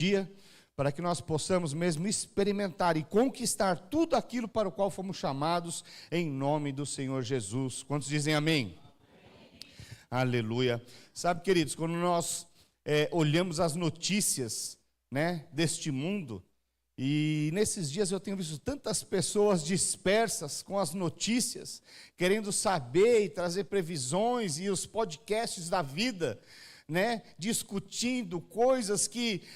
dia, para que nós possamos mesmo experimentar e conquistar tudo aquilo para o qual fomos chamados, em nome do Senhor Jesus. Quantos dizem amém? Amém. Aleluia. Sabe, queridos, quando nós olhamos as notícias, né, deste mundo, e nesses dias eu tenho visto tantas pessoas dispersas com as notícias, querendo saber e trazer previsões, e os podcasts da vida, né, discutindo coisas que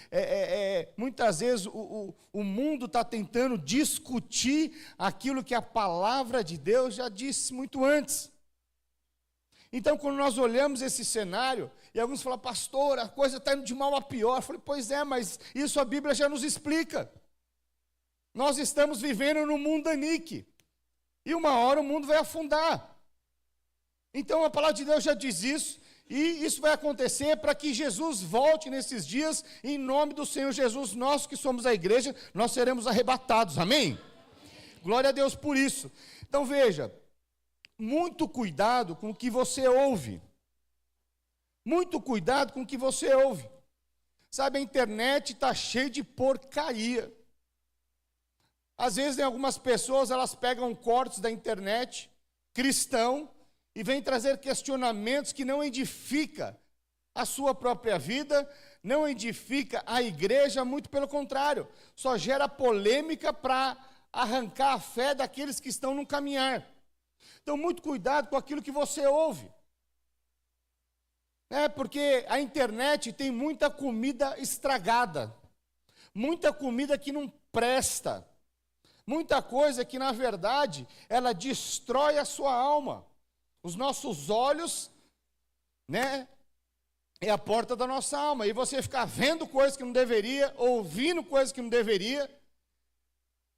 muitas vezes o mundo está tentando discutir aquilo que a palavra de Deus já disse muito antes. Então, quando nós olhamos esse cenário, e alguns falam, pastor, a coisa está indo de mal a pior. Eu falei, pois é, mas isso a Bíblia já nos explica. Nós estamos vivendo num mundanique, e uma hora o mundo vai afundar. Então, a palavra de Deus já diz isso, e isso vai acontecer para que Jesus volte nesses dias, em nome do Senhor Jesus. Nós que somos a igreja, nós seremos arrebatados, amém? Glória a Deus por isso. Então veja, muito cuidado com o que você ouve, muito cuidado com o que você ouve. Sabe, a internet está cheia de porcaria. Às vezes, algumas pessoas, elas pegam cortes da internet, cristão, e vem trazer questionamentos que não edifica a sua própria vida, não edifica a igreja, muito pelo contrário, só gera polêmica para arrancar a fé daqueles que estão no caminhar. Então, muito cuidado com aquilo que você ouve. Porque a internet tem muita comida estragada, muita comida que não presta, muita coisa que, na verdade, ela destrói a sua alma. Os nossos olhos, né, é a porta da nossa alma. E você ficar vendo coisas que não deveria, ouvindo coisas que não deveria,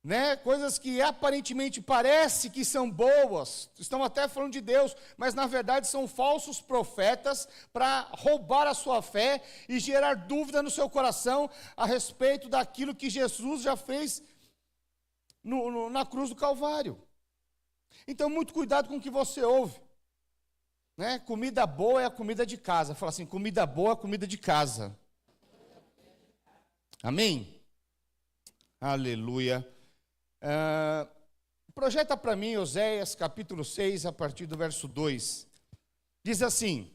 né, coisas que aparentemente parece que são boas, estão até falando de Deus, mas na verdade são falsos profetas para roubar a sua fé e gerar dúvida no seu coração a respeito daquilo que Jesus já fez na cruz do Calvário. Então, muito cuidado com o que você ouve. Né? Comida boa é a comida de casa. Fala assim, comida boa é a comida de casa. Amém? Aleluia. Projeta para mim Oséias capítulo 6, a partir do verso 2. Diz assim: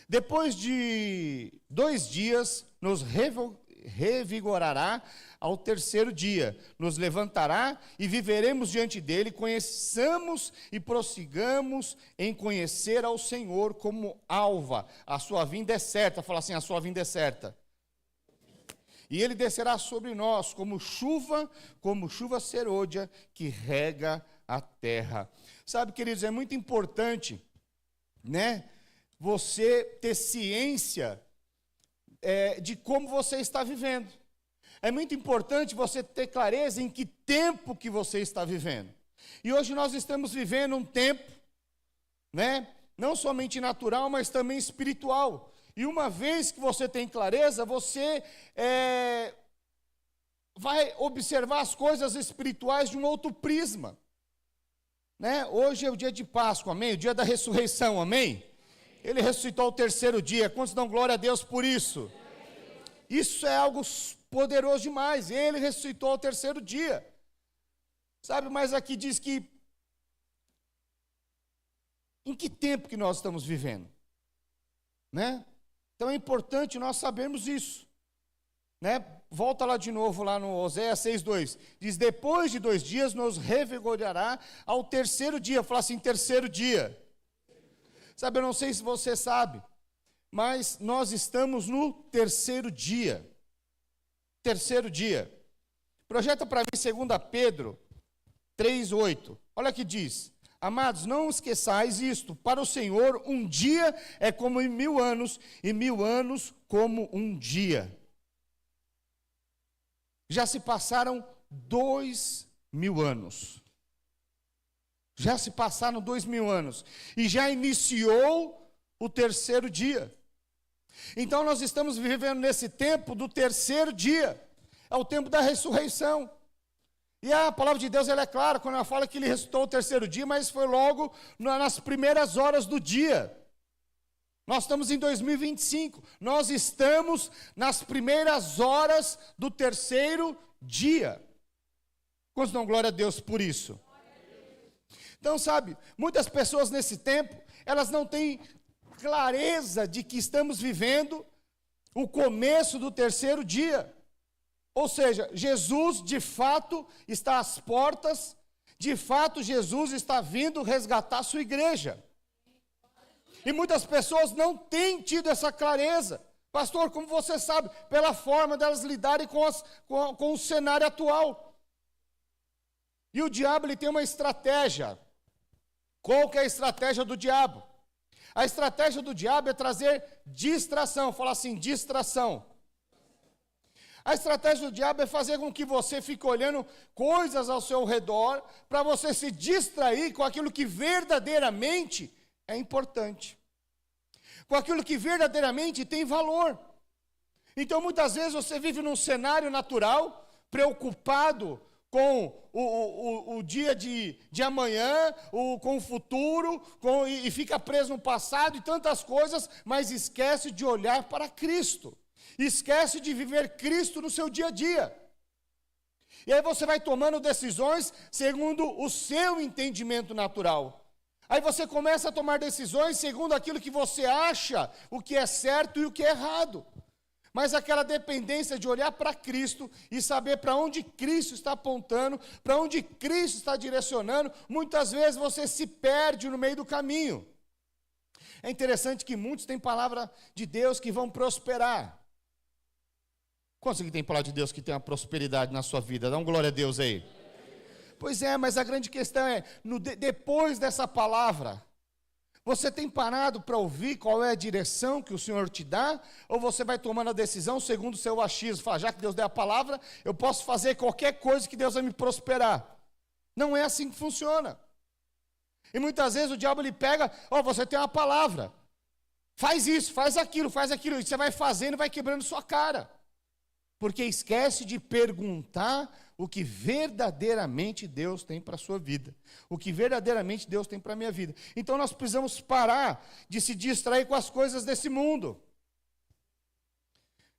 depois de 2 dias nos revigorará ao 3º dia, nos levantará e viveremos diante dele, conheçamos e prossigamos em conhecer ao Senhor como alva, a sua vinda é certa. Fala assim, a sua vinda é certa. E ele descerá sobre nós como chuva serôdia que rega a terra. Sabe, queridos, é muito importante, né, você ter ciência de como você está vivendo. É muito importante você ter clareza em que tempo que você está vivendo. E hoje nós estamos vivendo um tempo, né, não somente natural, mas também espiritual. E uma vez que você tem clareza, você vai observar as coisas espirituais de um outro prisma. Né? Hoje é o dia de Páscoa, amém? O dia da ressurreição, amém? Ele ressuscitou ao 3º dia. Quantos dão glória a Deus por isso? Isso é algo poderoso demais. Ele ressuscitou ao 3º dia. Sabe, mas aqui diz que em que tempo que nós estamos vivendo? Né? Então é importante nós sabermos isso. Né? Volta lá de novo, lá no Oséias 6:2. Diz, depois de 2 dias nos revigorará ao 3º dia. Fala assim, 3º dia. Sabe, eu não sei se você sabe, mas nós estamos no 3º dia. 3º dia. Projeta para mim 2 Pedro 3:8. Olha o que diz. Amados, não esqueçais isto. Para o Senhor, um dia é como em 1000 anos, e 1000 anos como um dia. Já se passaram 2000 anos. Já se passaram 2000 anos. E já iniciou o 3º dia. Então nós estamos vivendo nesse tempo do 3º dia. É o tempo da ressurreição. E a palavra de Deus, ela é clara, quando ela fala que ele ressuscitou o 3º dia, mas foi logo nas primeiras horas do dia. Nós estamos em 2025, nós estamos nas primeiras horas do terceiro dia. Quantos dão glória a Deus por isso? Então, sabe, muitas pessoas nesse tempo, elas não têm clareza de que estamos vivendo o começo do terceiro dia. Ou seja, Jesus de fato está às portas, de fato Jesus está vindo resgatar a sua igreja. E muitas pessoas não têm tido essa clareza. Pastor, como você sabe? Pela forma delas lidarem com o cenário atual. E o diabo, ele tem uma estratégia. Qual que é a estratégia do diabo? A estratégia do diabo é trazer distração. Fala assim, distração. A estratégia do diabo é fazer com que você fique olhando coisas ao seu redor, para você se distrair com aquilo que verdadeiramente é importante, com aquilo que verdadeiramente tem valor. Então, muitas vezes você vive num cenário natural, preocupado com o dia de amanhã, com o futuro, e fica preso no passado e tantas coisas, mas esquece de olhar para Cristo. Esquece de viver Cristo no seu dia a dia. E aí você vai tomando decisões segundo o seu entendimento natural. Aí você começa a tomar decisões segundo aquilo que você acha, o que é certo e o que é errado. Mas aquela dependência de olhar para Cristo e saber para onde Cristo está apontando, para onde Cristo está direcionando, muitas vezes você se perde no meio do caminho. É interessante que muitos têm palavra de Deus que vão prosperar. Quantos que tem palavra de Deus que tem uma prosperidade na sua vida? Dá um glória a Deus aí. Pois é, mas a grande questão é, depois dessa palavra, você tem parado para ouvir qual é a direção que o Senhor te dá? Ou você vai tomando a decisão segundo o seu achismo? Fala, já que Deus deu a palavra, eu posso fazer qualquer coisa que Deus vai me prosperar. Não é assim que funciona. E muitas vezes o diabo ele pega, você tem uma palavra. Faz isso, faz aquilo, e você vai fazendo e vai quebrando sua cara. Porque esquece de perguntar o que verdadeiramente Deus tem para a sua vida. O que verdadeiramente Deus tem para a minha vida. Então nós precisamos parar de se distrair com as coisas desse mundo.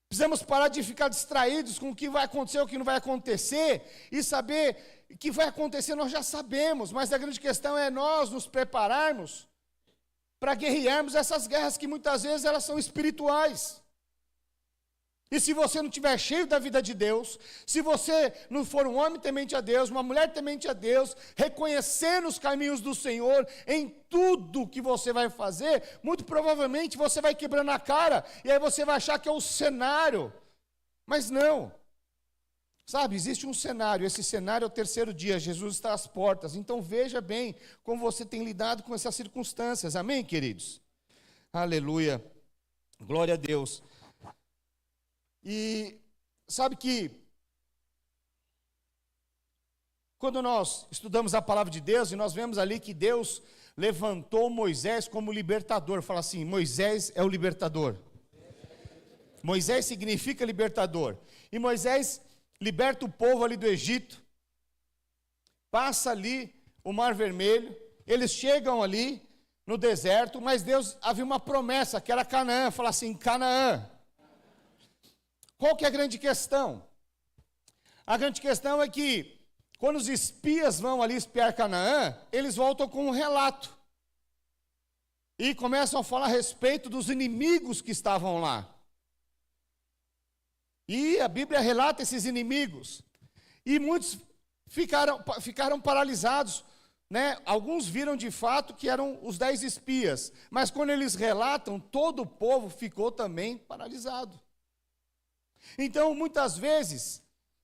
Precisamos parar de ficar distraídos com o que vai acontecer, o que não vai acontecer. E saber o que vai acontecer nós já sabemos. Mas a grande questão é nós nos prepararmos para guerrearmos essas guerras que muitas vezes elas são espirituais. E se você não estiver cheio da vida de Deus, se você não for um homem temente a Deus, uma mulher temente a Deus, reconhecendo os caminhos do Senhor em tudo que você vai fazer, muito provavelmente você vai quebrando a cara, e aí você vai achar que é o cenário. Mas não. Sabe, existe um cenário, esse cenário é o terceiro dia, Jesus está às portas. Então veja bem como você tem lidado com essas circunstâncias. Amém, queridos? Aleluia. Glória a Deus. E sabe que quando nós estudamos a palavra de Deus e nós vemos ali que Deus levantou Moisés como libertador, fala assim, Moisés é o libertador. Moisés significa libertador. E Moisés liberta o povo ali do Egito, passa ali o Mar Vermelho, eles chegam ali no deserto, mas Deus havia uma promessa que era Canaã, fala assim, Canaã. Qual que é a grande questão? A grande questão é que, quando os espias vão ali espiar Canaã, eles voltam com um relato. E começam a falar a respeito dos inimigos que estavam lá. E a Bíblia relata esses inimigos. E muitos ficaram paralisados, né? Alguns viram de fato que eram os 10 espias. Mas quando eles relatam, todo o povo ficou também paralisado. Então, muitas vezes,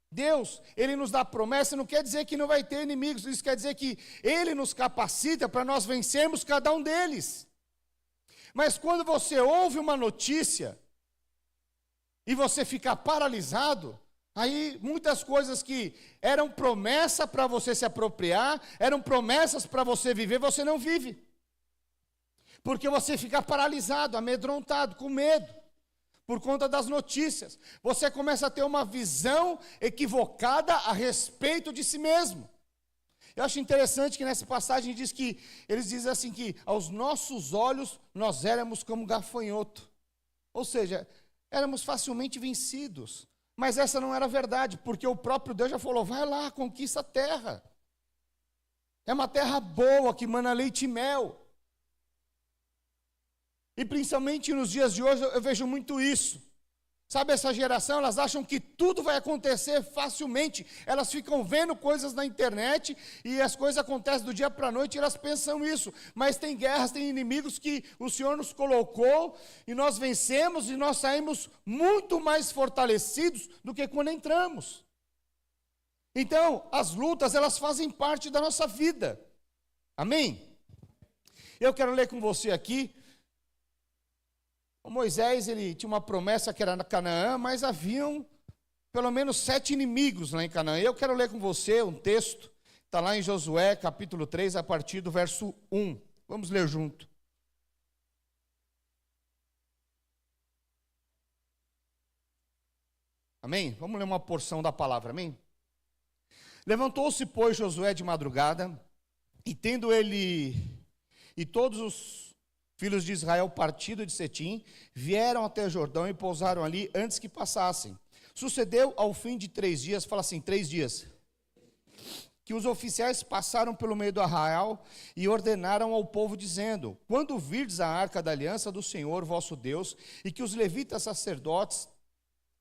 Deus, Ele nos dá promessa, não quer dizer que não vai ter inimigos, isso quer dizer que Ele nos capacita para nós vencermos cada um deles. Mas quando você ouve uma notícia, e você fica paralisado, aí muitas coisas que eram promessa para você se apropriar, eram promessas para você viver, você não vive. Porque você fica paralisado, amedrontado, com medo. Por conta das notícias, você começa a ter uma visão equivocada a respeito de si mesmo. Eu acho interessante que nessa passagem diz que, eles dizem assim que aos nossos olhos nós éramos como gafanhoto. Ou seja, éramos facilmente vencidos. Mas essa não era a verdade, porque o próprio Deus já falou, vai lá, conquista a terra. É uma terra boa, que mana leite e mel. E principalmente nos dias de hoje eu vejo muito isso. Sabe, essa geração, elas acham que tudo vai acontecer facilmente. Elas ficam vendo coisas na internet e as coisas acontecem do dia para a noite e elas pensam isso. Mas tem guerras, tem inimigos que o Senhor nos colocou e nós vencemos e nós saímos muito mais fortalecidos do que quando entramos. Então, as lutas, elas fazem parte da nossa vida. Amém? Eu quero ler com você aqui. O Moisés, ele tinha uma promessa que era na Canaã, mas haviam pelo menos 7 inimigos lá em Canaã. Eu quero ler com você um texto, está lá em Josué, capítulo 3, a partir do verso 1. Vamos ler junto. Amém? Vamos ler uma porção da palavra, amém? Levantou-se, pois, Josué de madrugada, e tendo ele e todos os filhos de Israel partido de Setim, vieram até o Jordão e pousaram ali antes que passassem. Sucedeu ao fim de 3 dias, fala assim, 3 dias, que os oficiais passaram pelo meio do arraial e ordenaram ao povo, dizendo, quando virdes a arca da aliança do Senhor vosso Deus, e que os levitas sacerdotes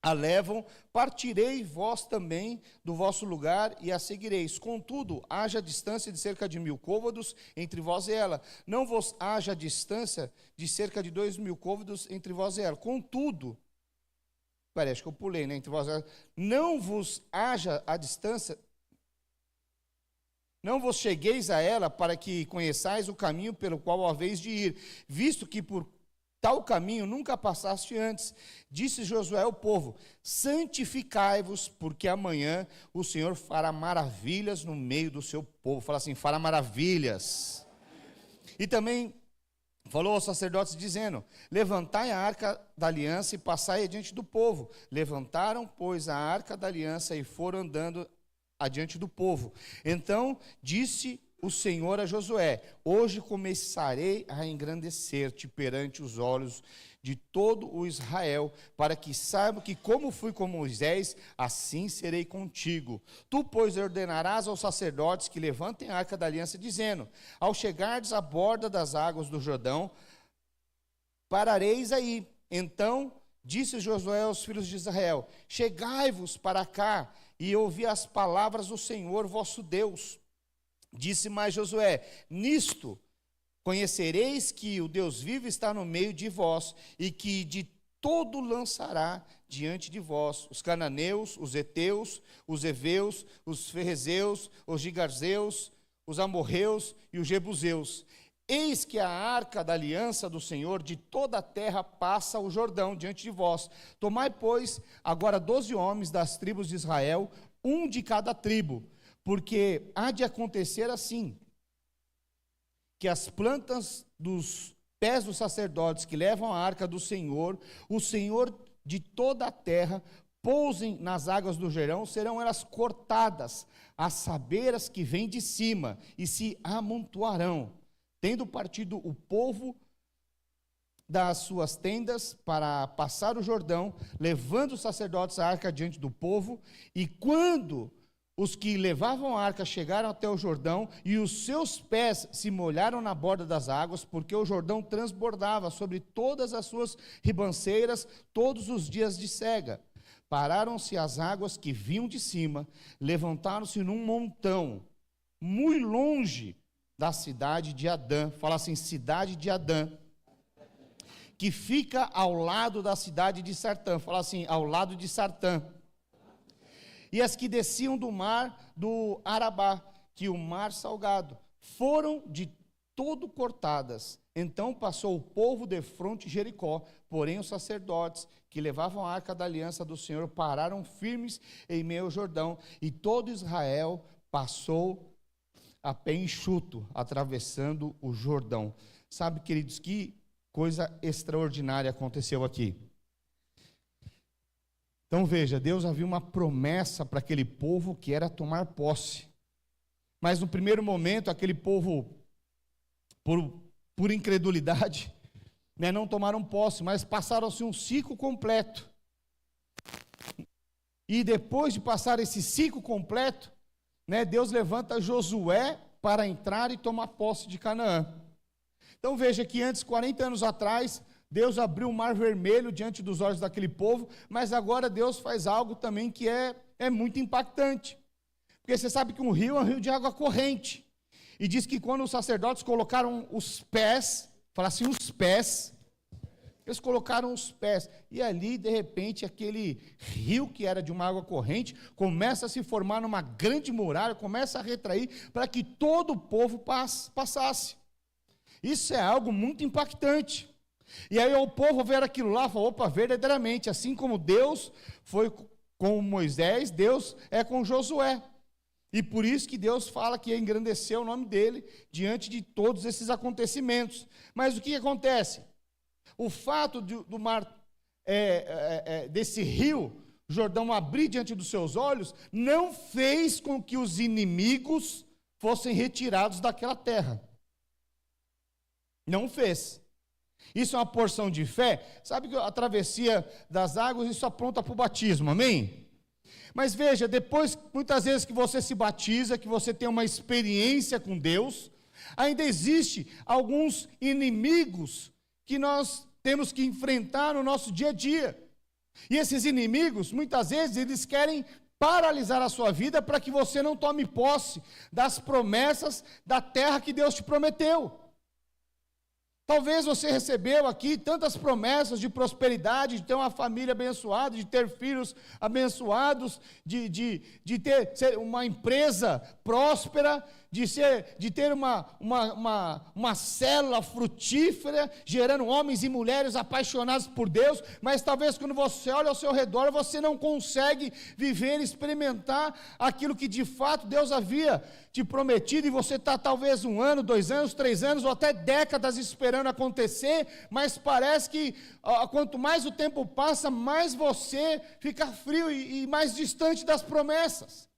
a levam, partirei vós também do vosso lugar e a seguireis. Contudo, haja distância de cerca de 1000 côvados entre vós e ela. Não vos haja distância de cerca de 2000 côvados entre vós e ela. Contudo, parece que eu pulei, né? Entre vós e ela. Não vos haja a distância, não vos chegueis a ela para que conheçais o caminho pelo qual haveis de ir, visto que por tal caminho nunca passaste antes. Disse Josué ao povo, santificai-vos, porque amanhã o Senhor fará maravilhas no meio do seu povo. Fala assim, fará maravilhas. E também falou aos sacerdotes, dizendo, levantai a arca da aliança e passai adiante do povo. Levantaram, pois, a arca da aliança e foram andando adiante do povo. Então disse o Senhor a Josué, hoje começarei a engrandecer-te perante os olhos de todo o Israel, para que saibam que como fui com Moisés, assim serei contigo. Tu, pois, ordenarás aos sacerdotes que levantem a arca da aliança, dizendo, ao chegardes à borda das águas do Jordão, parareis aí. Então disse Josué aos filhos de Israel, chegai-vos para cá e ouvi as palavras do Senhor vosso Deus. Disse mais Josué, nisto conhecereis que o Deus vivo está no meio de vós, e que de todo lançará diante de vós os cananeus, os heteus, os heveus, os ferrezeus, os gigarzeus, os amorreus e os jebuseus. Eis que a arca da aliança do Senhor de toda a terra passa o Jordão diante de vós. Tomai, pois, agora 12 homens das tribos de Israel, um de cada tribo, porque há de acontecer assim, que as plantas dos pés dos sacerdotes que levam a arca do Senhor, o Senhor de toda a terra, pousem nas águas do Jordão, serão elas cortadas, a saber as que vêm de cima, e se amontoarão. Tendo partido o povo das suas tendas para passar o Jordão, levando os sacerdotes a arca diante do povo, e quando os que levavam a arca chegaram até o Jordão, e os seus pés se molharam na borda das águas, porque o Jordão transbordava sobre todas as suas ribanceiras todos os dias de cega. Pararam-se as águas que vinham de cima, levantaram-se num montão, muito longe da cidade de Adã. Fala assim, cidade de Adã, que fica ao lado da cidade de Sartã. Fala assim, ao lado de Sartã. E as que desciam do mar do Arabá, que o mar salgado, foram de todo cortadas. Então passou o povo defronte de Jericó, porém os sacerdotes que levavam a arca da aliança do Senhor pararam firmes em meio ao Jordão, e todo Israel passou a pé enxuto, atravessando o Jordão. Sabe, queridos, que coisa extraordinária aconteceu aqui. Então veja, Deus havia uma promessa para aquele povo que era tomar posse. Mas no primeiro momento, aquele povo, por incredulidade, né, não tomaram posse, mas passaram-se um ciclo completo. E depois de passar esse ciclo completo, né, Deus levanta Josué para entrar e tomar posse de Canaã. Então veja que antes, 40 anos atrás, Deus abriu o Mar Vermelho diante dos olhos daquele povo, mas agora Deus faz algo também que é muito impactante. Porque você sabe que um rio é um rio de água corrente. E diz que quando os sacerdotes colocaram os pés, fala assim, os pés, eles colocaram os pés, e ali, de repente, aquele rio que era de uma água corrente, começa a se formar numa grande muralha, começa a retrair, para que todo o povo passasse. Isso é algo muito impactante. E aí o povo vê aquilo lá e falou, opa, verdadeiramente, assim como Deus foi com Moisés, Deus é com Josué. E por isso que Deus fala que engrandeceu o nome dele diante de todos esses acontecimentos. Mas o que acontece? O fato do mar, desse rio Jordão abrir diante dos seus olhos, não fez com que os inimigos fossem retirados daquela terra. Não fez. Isso é uma porção de fé. Sabe que a travessia das águas, isso apronta para o batismo, amém? Mas veja, depois, muitas vezes que você se batiza, que você tem uma experiência com Deus, ainda existe alguns inimigos que nós temos que enfrentar no nosso dia a dia. E esses inimigos, muitas vezes, eles querem paralisar a sua vida para que você não tome posse das promessas da terra que Deus te prometeu. Talvez você recebeu aqui tantas promessas de prosperidade, de ter uma família abençoada, de ter filhos abençoados, de ter uma empresa próspera, de ter uma célula frutífera, gerando homens e mulheres apaixonados por Deus, mas talvez quando você olha ao seu redor, você não consegue viver, experimentar aquilo que de fato Deus havia te prometido, e você está talvez 1 ano, 2 anos, 3 anos, ou até décadas esperando acontecer, mas parece que quanto mais o tempo passa, mais você fica frio e mais distante das promessas.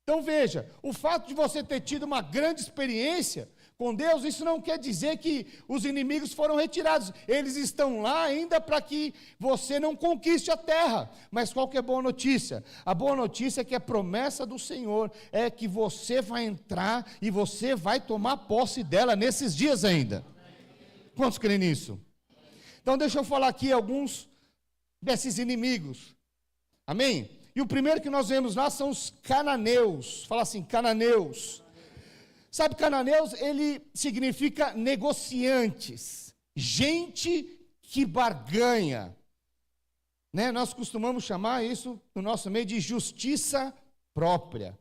Então veja, o fato de você ter tido uma grande experiência com Deus, isso não quer dizer que os inimigos foram retirados, eles estão lá ainda para que você não conquiste a terra. Mas qual que é a boa notícia? A boa notícia é que a promessa do Senhor é que você vai entrar e você vai tomar posse dela nesses dias ainda. Quantos creem nisso? Então deixa eu falar aqui alguns desses inimigos, amém? E o primeiro que nós vemos lá são os cananeus. Fala assim, cananeus. Sabe, cananeus, ele significa negociantes, gente que barganha. Né? Nós costumamos chamar isso, no nosso meio, de justiça própria.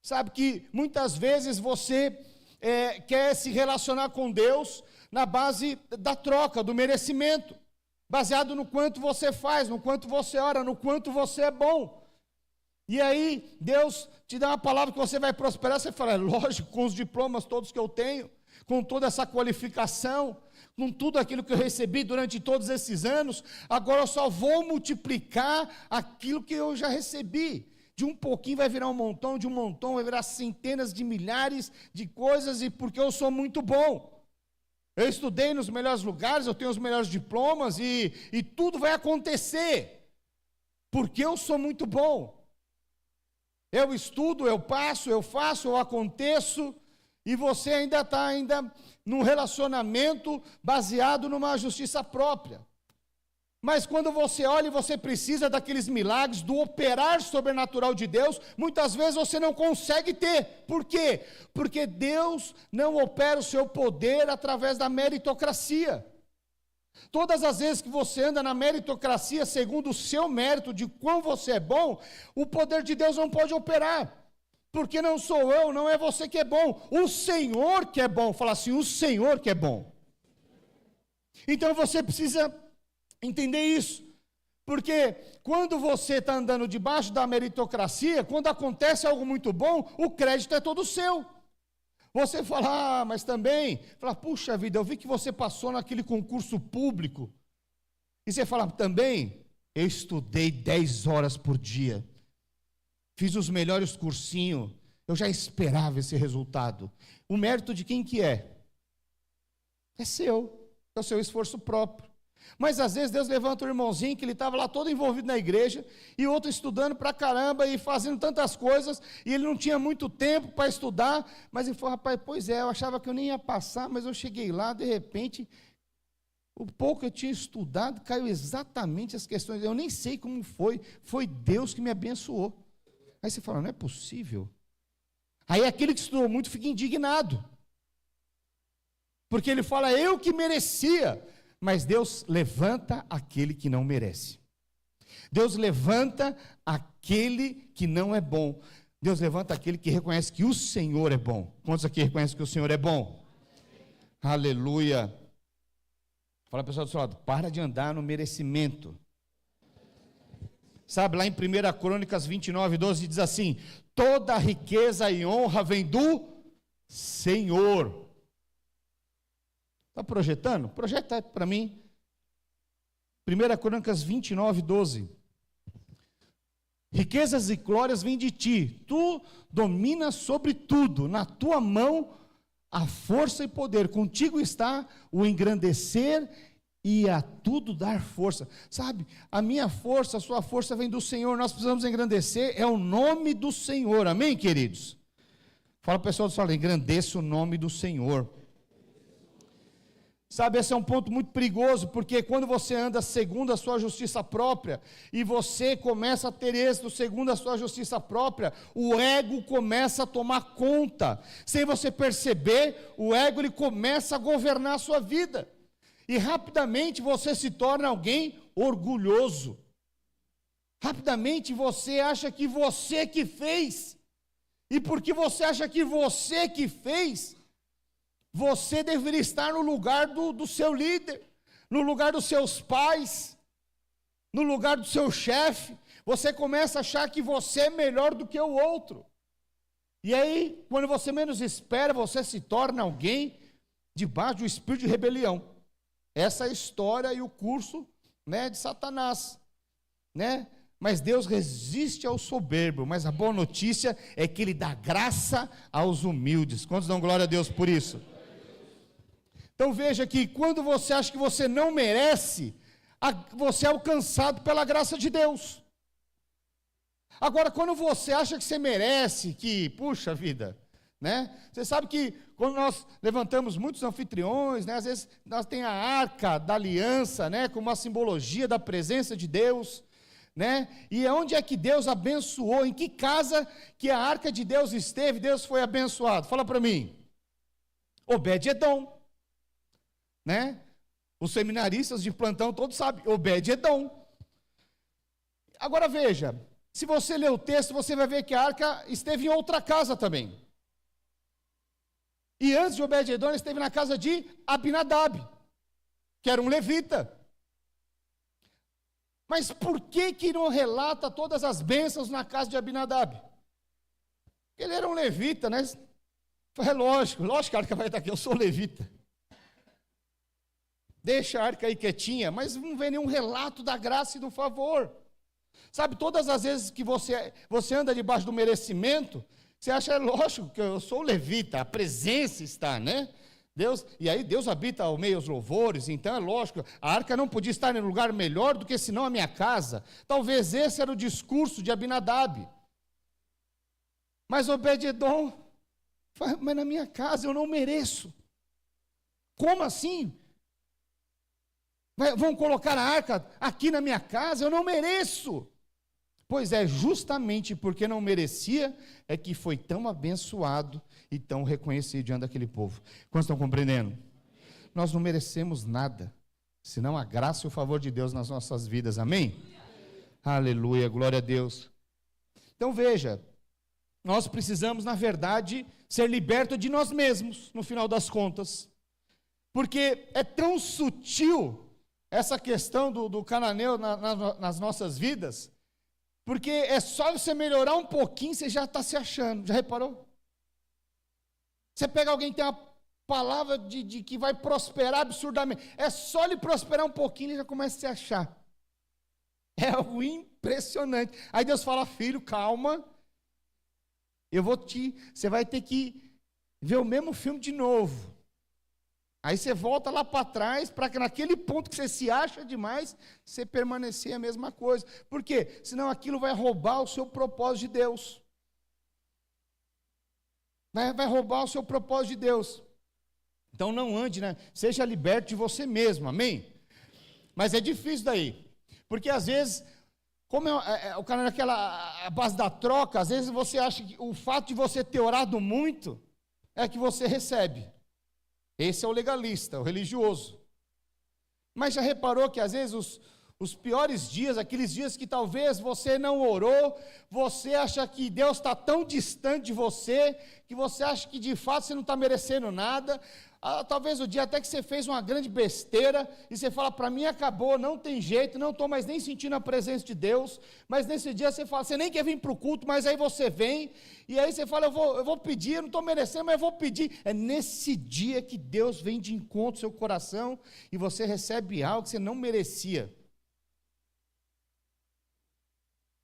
Sabe que muitas vezes você quer se relacionar com Deus na base da troca, do merecimento. Baseado no quanto você faz, no quanto você ora, no quanto você é bom. E aí, Deus te dá uma palavra que você vai prosperar, você fala, lógico, com os diplomas todos que eu tenho, com toda essa qualificação, com tudo aquilo que eu recebi durante todos esses anos, agora eu só vou multiplicar aquilo que eu já recebi. De um pouquinho vai virar um montão, de um montão vai virar centenas de milhares de coisas, e porque eu sou muito bom. Eu estudei nos melhores lugares, eu tenho os melhores diplomas e tudo vai acontecer, porque eu sou muito bom. Eu estudo, eu passo, eu faço, eu aconteço, e você ainda está num relacionamento baseado numa justiça própria. Mas quando você olha e você precisa daqueles milagres, do operar sobrenatural de Deus, muitas vezes você não consegue ter. Por quê? Porque Deus não opera o seu poder através da meritocracia. Todas as vezes que você anda na meritocracia, segundo o seu mérito, de quão você é bom, o poder de Deus não pode operar. Porque não sou eu, não é você que é bom, o Senhor que é bom. Fala assim, o Senhor que é bom. Então você precisa entender isso, porque quando você está andando debaixo da meritocracia, quando acontece algo muito bom, o crédito é todo seu. Você fala, mas também, puxa vida, eu vi que você passou naquele concurso público, e você fala, também, eu estudei 10 horas por dia, fiz os melhores cursinhos, Eu já esperava esse resultado. O mérito de quem que é? É seu, é o seu esforço próprio. Mas às vezes Deus levanta um irmãozinho que ele estava lá todo envolvido na igreja, e outro estudando pra caramba e fazendo tantas coisas, e ele não tinha muito tempo para estudar, mas ele falou, rapaz, pois é, eu achava que eu nem ia passar, mas eu cheguei lá, de repente, o pouco que eu tinha estudado, caiu exatamente as questões, eu nem sei como foi Deus que me abençoou. Aí você fala, não é possível. Aí aquele que estudou muito fica indignado, porque ele fala, eu que merecia. Mas Deus levanta aquele que não merece. Deus levanta aquele que não é bom. Deus levanta aquele que reconhece que o Senhor é bom. Quantos aqui reconhecem que o Senhor é bom? Aleluia. Fala pessoal do seu lado, para de andar no merecimento. Sabe, lá em 1 Crônicas 29, 12 diz assim, toda riqueza e honra vem do Senhor. Está projetando? Projeta para mim. 1 Crônicas 29, 12. Riquezas e glórias vêm de ti. Tu dominas sobre tudo. Na tua mão a força e poder. Contigo está o engrandecer e a tudo dar força. Sabe, a minha força, a sua força vem do Senhor. Nós precisamos engrandecer. É o nome do Senhor. Amém, queridos? Fala pessoal do salão, engrandeça o nome do Senhor. Sabe, esse é um ponto muito perigoso, porque quando você anda segundo a sua justiça própria, e você começa a ter êxito segundo a sua justiça própria, o ego começa a tomar conta, sem você perceber, o ego ele começa a governar a sua vida, e rapidamente você se torna alguém orgulhoso, rapidamente você acha que você que fez, e porque você acha que você que fez, você deveria estar no lugar do seu líder, no lugar dos seus pais, no lugar do seu chefe. Você começa a achar que você é melhor do que o outro. E aí, quando você menos espera, você se torna alguém debaixo do espírito de rebelião. Essa é a história e o curso, né, de Satanás, né? Mas Deus resiste ao soberbo, mas a boa notícia é que Ele dá graça aos humildes. Quantos dão glória a Deus por isso? Então veja que quando você acha que você não merece, você é alcançado pela graça de Deus. Agora, quando você acha que você merece, que, puxa vida, né? Você sabe que quando nós levantamos muitos anfitriões, né? Às vezes nós tem a arca da aliança, né? Como uma simbologia da presença de Deus, né? E onde é que Deus abençoou? Em que casa que a arca de Deus esteve, Deus foi abençoado? Fala para mim. Obed-edom. Né? Os seminaristas de plantão todos sabem, Obed-edom. Agora veja, se você ler o texto, você vai ver que a arca esteve em outra casa também. E antes de Obed-edom, esteve na casa de Abinadab, que era um levita. Mas por que não relata todas as bênçãos na casa de Abinadab? Ele era um levita, né? É lógico que a arca vai estar aqui, eu sou levita. Deixa a arca aí quietinha, mas não vê nenhum relato da graça e do favor. Sabe, todas as vezes que você anda debaixo do merecimento, você acha, é lógico que eu sou levita, a presença está, né? E aí Deus habita ao meio dos louvores, então é lógico, a arca não podia estar em lugar melhor do que senão a minha casa. Talvez esse era o discurso de Abinadab. Mas Obed-edom, mas na minha casa eu não mereço. Como assim? Vão colocar a arca aqui na minha casa, eu não mereço. Pois é, justamente porque não merecia, é que foi tão abençoado e tão reconhecido diante daquele povo. Quantos estão compreendendo? Nós não merecemos nada, senão a graça e o favor de Deus nas nossas vidas, amém? Aleluia, glória a Deus. Então veja, nós precisamos, na verdade, ser libertos de nós mesmos, no final das contas, porque é tão sutil essa questão do cananeu nas nossas vidas, porque é só você melhorar um pouquinho, você já está se achando, já reparou? Você pega alguém que tem uma palavra de que vai prosperar absurdamente, é só ele prosperar um pouquinho, ele já começa a se achar, é algo impressionante. Aí Deus fala, filho, calma, Você vai ter que ver o mesmo filme de novo. Aí você volta lá para trás, para que naquele ponto que você se acha demais, você permanecer a mesma coisa. Por quê? Senão aquilo vai roubar o seu propósito de Deus. Vai roubar o seu propósito de Deus. Então não ande, né? Seja liberto de você mesmo, amém? Mas é difícil daí. Porque às vezes, como o cara naquela a base da troca, às vezes você acha que o fato de você ter orado muito é que você recebe. Esse é o legalista, o religioso. Mas já reparou que às vezes os piores dias, aqueles dias que talvez você não orou, você acha que Deus está tão distante de você, que você acha que de fato você não está merecendo nada, talvez o dia até que você fez uma grande besteira, e você fala, para mim acabou, não tem jeito, não estou mais nem sentindo a presença de Deus, mas nesse dia você fala, você nem quer vir para o culto, mas aí você vem, e aí você fala, eu vou pedir, eu não estou merecendo, mas eu vou pedir. É nesse dia que Deus vem de encontro ao seu coração, e você recebe algo que você não merecia.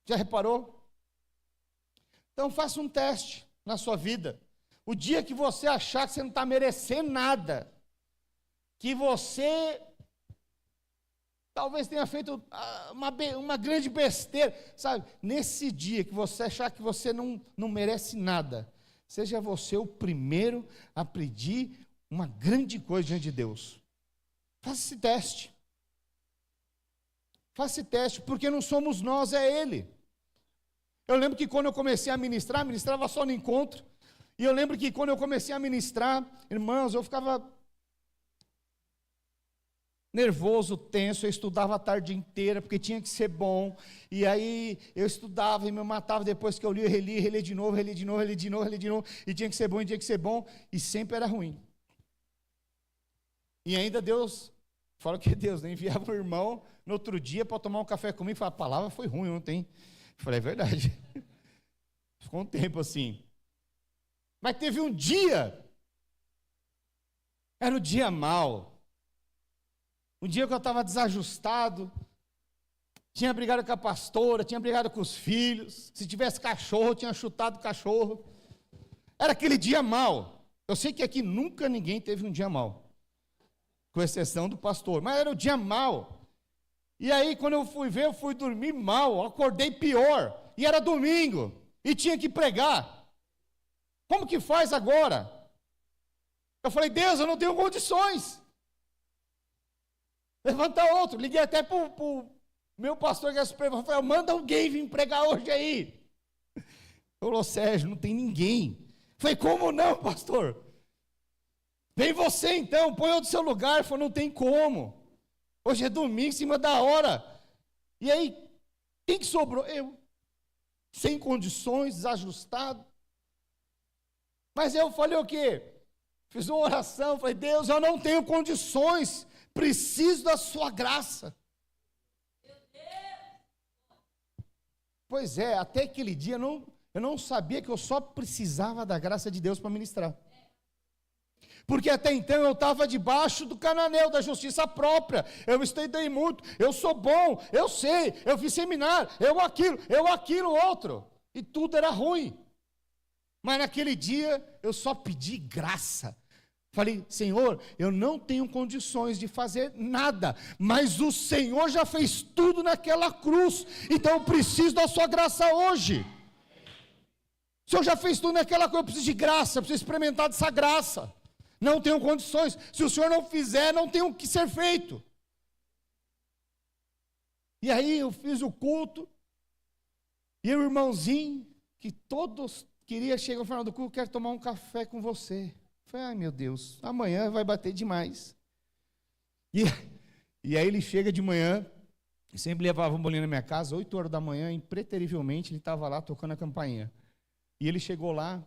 Já reparou? Então faça um teste na sua vida. O dia que você achar que você não está merecendo nada, que você talvez tenha feito uma grande besteira, sabe? Nesse dia que você achar que você não merece nada, seja você o primeiro a pedir uma grande coisa diante de Deus. Faça esse teste. Faça esse teste, porque não somos nós, é Ele. Eu lembro que quando eu comecei a ministrar, ministrava só no encontro. E eu lembro que quando eu comecei a ministrar, irmãos, eu ficava nervoso, tenso, eu estudava a tarde inteira, porque tinha que ser bom. E aí eu estudava e me matava depois que eu lia, relia de novo, relia de novo, e tinha que ser bom, e sempre era ruim. E ainda Deus, fala que Deus, né, enviava um irmão no outro dia para tomar um café comigo e falar, a palavra foi ruim ontem. Eu falei, é verdade. Ficou um tempo assim. Mas teve um dia, era o dia mau, um dia que eu estava desajustado, tinha brigado com a pastora, tinha brigado com os filhos, se tivesse cachorro, tinha chutado o cachorro, era aquele dia mau. Eu sei que aqui nunca ninguém teve um dia mau, com exceção do pastor, mas era o dia mau. E aí quando eu fui ver, eu fui dormir mal, acordei pior, e era domingo, e tinha que pregar. Como que faz agora? Eu falei, Deus, eu não tenho condições. Levanta outro. Liguei até para o meu pastor, que é supervisor, falei, manda alguém vir pregar hoje aí. Falou, Sérgio, não tem ninguém. Eu falei, como não, pastor? Vem você então, põe outro seu lugar. Ele falou, não tem como. Hoje é domingo, em cima da hora. E aí, quem que sobrou? Eu. Sem condições, desajustado. Mas eu falei o quê? Fiz uma oração, falei, Deus, eu não tenho condições, preciso da sua graça. Pois é, até aquele dia eu não sabia que eu só precisava da graça de Deus para ministrar. Porque até então eu estava debaixo do cananeu da justiça própria, eu estudei muito, eu sou bom, eu sei, eu fiz seminário, eu aquilo, outro, e tudo era ruim. Mas naquele dia eu só pedi graça. Falei, Senhor, eu não tenho condições de fazer nada, mas o Senhor já fez tudo naquela cruz, então eu preciso da sua graça hoje. O Senhor já fez tudo naquela cruz, eu preciso de graça, eu preciso experimentar dessa graça. Não tenho condições. Se o Senhor não fizer, não tem o que ser feito. E aí eu fiz o culto, e o irmãozinho, que todos queria chegar no final do culto, quero tomar um café com você. Eu falei, ai meu Deus, amanhã vai bater demais. E aí ele chega de manhã, sempre levava um bolinho na minha casa, 8 horas da manhã, impreterivelmente, ele estava lá tocando a campainha. E ele chegou lá,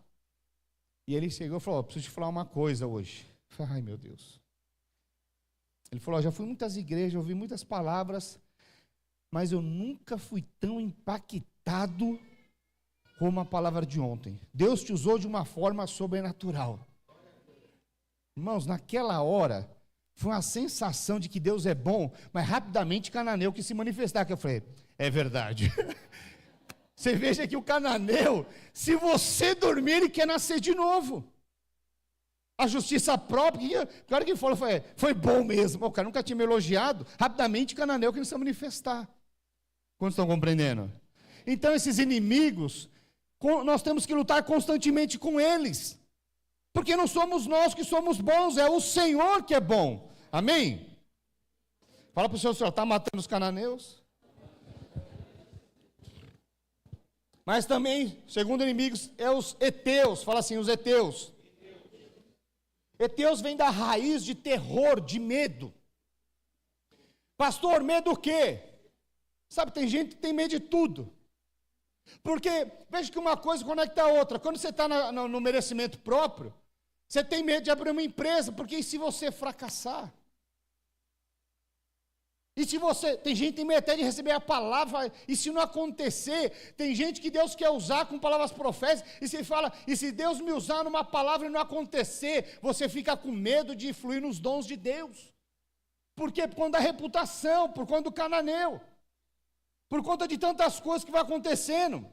e ele chegou e falou, preciso te falar uma coisa hoje. Eu falei, ai meu Deus. Ele falou, já fui em muitas igrejas, ouvi muitas palavras, mas eu nunca fui tão impactado como a palavra de ontem. Deus te usou de uma forma sobrenatural. Irmãos, naquela hora, foi uma sensação de que Deus é bom, mas rapidamente cananeu que se manifestar, que eu falei, é verdade. Você veja que o cananeu, se você dormir, ele quer nascer de novo. A justiça própria, que hora que ele falou, foi bom mesmo. O cara nunca tinha me elogiado. Rapidamente o cananeu queria se manifestar. Quantos estão compreendendo? Então esses inimigos, nós temos que lutar constantemente com eles. Porque não somos nós que somos bons, é o Senhor que é bom. Amém? Fala para o Senhor, está matando os cananeus? Mas também, segundo inimigos, é os heteus. Fala assim, os heteus. Heteus vem da raiz de terror, de medo. Pastor, medo do quê? Sabe, tem gente que tem medo de tudo. Porque, veja que uma coisa conecta a outra. Quando você está no merecimento próprio, você tem medo de abrir uma empresa, porque e se você fracassar? E se você, tem gente que tem medo até de receber a palavra, e se não acontecer, tem gente que Deus quer usar com palavras proféticas, e se fala, e se Deus me usar numa palavra e não acontecer, você fica com medo de fluir nos dons de Deus. Por quê? Por conta da reputação, por conta do cananeu, por conta de tantas coisas que vai acontecendo.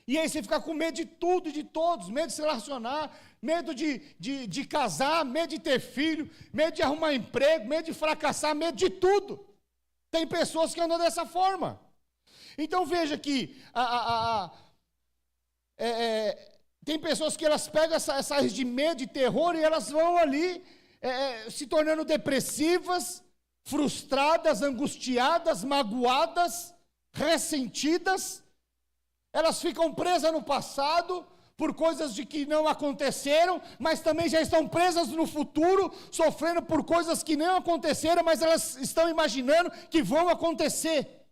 E aí você fica com medo de tudo e de todos, medo de se relacionar, medo de casar, medo de ter filho, medo de arrumar emprego, medo de fracassar, medo de tudo. Tem pessoas que andam dessa forma. Então veja que tem pessoas que elas pegam essa raiz de medo e terror e elas vão ali se tornando depressivas, frustradas, angustiadas, magoadas, ressentidas. Elas ficam presas no passado, por coisas de que não aconteceram, mas também já estão presas no futuro, sofrendo por coisas que não aconteceram, mas elas estão imaginando que vão acontecer.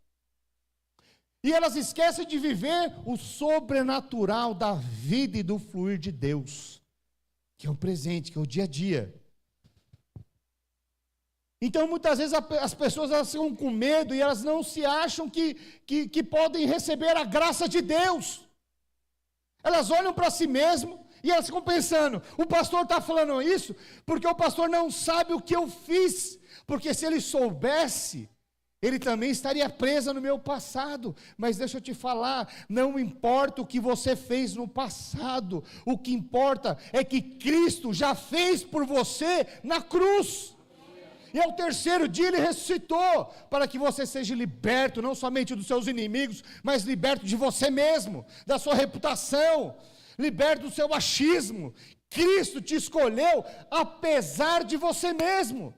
E elas esquecem de viver o sobrenatural da vida e do fluir de Deus, que é o presente, que é o dia a dia. Então, muitas vezes, as pessoas elas ficam com medo e elas não se acham que podem receber a graça de Deus. Elas olham para si mesmas e elas ficam pensando, o pastor está falando isso porque o pastor não sabe o que eu fiz, porque se ele soubesse, ele também estaria preso no meu passado. Mas deixa eu te falar, não importa o que você fez no passado, o que importa é que Cristo já fez por você na cruz. E ao terceiro dia ele ressuscitou, para que você seja liberto, não somente dos seus inimigos, mas liberto de você mesmo, da sua reputação, liberto do seu achismo. Cristo te escolheu, apesar de você mesmo.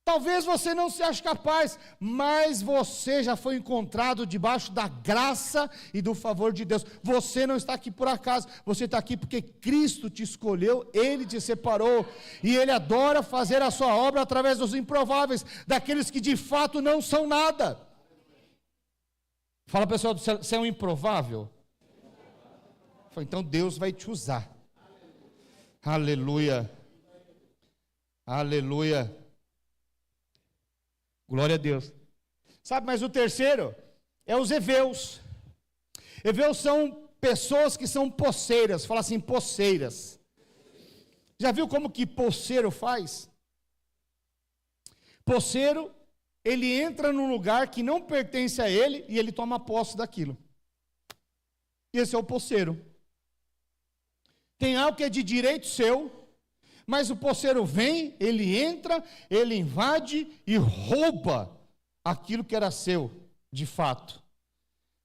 Talvez você não se ache capaz, mas você já foi encontrado debaixo da graça e do favor de Deus. Você não está aqui por acaso, você está aqui porque Cristo te escolheu, Ele te separou, e Ele adora fazer a sua obra através dos improváveis, daqueles que de fato não são nada. Fala pessoal, você é um improvável? Então Deus vai te usar. Aleluia, aleluia. Glória a Deus. Sabe, mas o terceiro é os heveus. Heveus são pessoas que são poceiras. Fala assim, poceiras. Já viu como que poceiro faz? Poceiro, ele entra num lugar que não pertence a ele e ele toma posse daquilo. Esse é o poceiro. Tem algo que é de direito seu, mas o poceiro vem, ele entra, ele invade e rouba aquilo que era seu, de fato.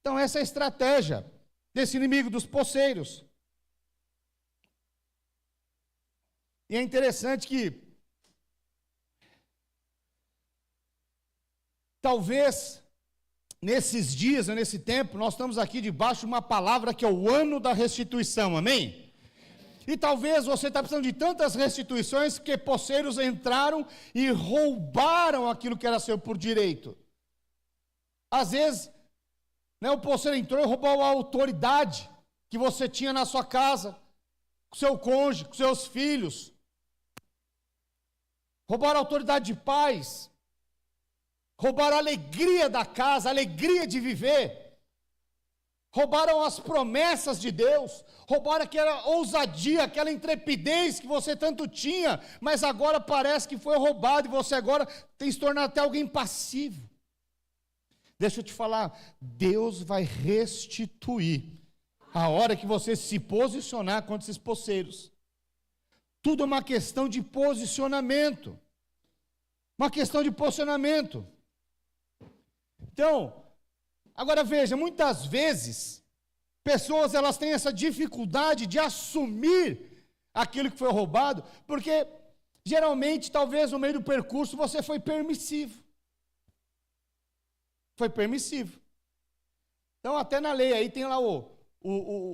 Então essa é a estratégia desse inimigo dos poceiros. E é interessante que talvez nesses dias, nesse tempo, nós estamos aqui debaixo de uma palavra que é o ano da restituição, amém? E talvez você está precisando de tantas restituições, porque poceiros entraram e roubaram aquilo que era seu por direito. Às vezes, o poceiro entrou e roubou a autoridade que você tinha na sua casa, com seu cônjuge, com seus filhos. Roubaram a autoridade de paz. Roubaram a alegria da casa, a alegria de viver. Roubaram as promessas de Deus, roubaram aquela ousadia, aquela intrepidez que você tanto tinha, mas agora parece que foi roubado e você agora tem se tornado até alguém passivo. Deixa eu te falar, Deus vai restituir a hora que você se posicionar contra esses poceiros. Tudo é uma questão de posicionamento. Uma questão de posicionamento. Então, agora veja, muitas vezes, pessoas elas têm essa dificuldade de assumir aquilo que foi roubado, porque geralmente, talvez no meio do percurso, você foi permissivo. Foi permissivo. Então, até na lei aí tem lá o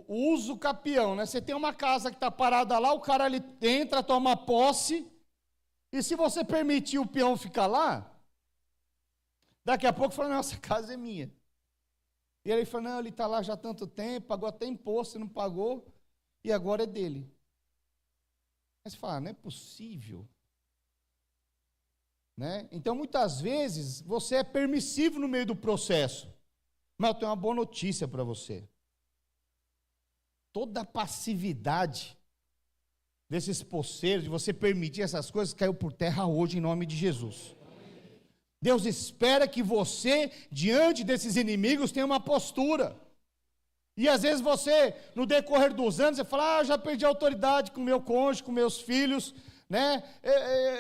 uso capião, né? Você tem uma casa que está parada lá, o cara ali entra, toma posse, e se você permitir o peão ficar lá, daqui a pouco fala, não, essa casa é minha. E ele fala, não, ele está lá já há tanto tempo, pagou até imposto, não pagou, e agora é dele. Aí você fala, não é possível. Né? Então, muitas vezes, você é permissivo no meio do processo. Mas eu tenho uma boa notícia para você. Toda a passividade desses poceiros, de você permitir essas coisas, caiu por terra hoje, em nome de Jesus. Deus espera que você, diante desses inimigos, tenha uma postura. E às vezes você, no decorrer dos anos, você fala, já perdi a autoridade com meu cônjuge, com meus filhos, né?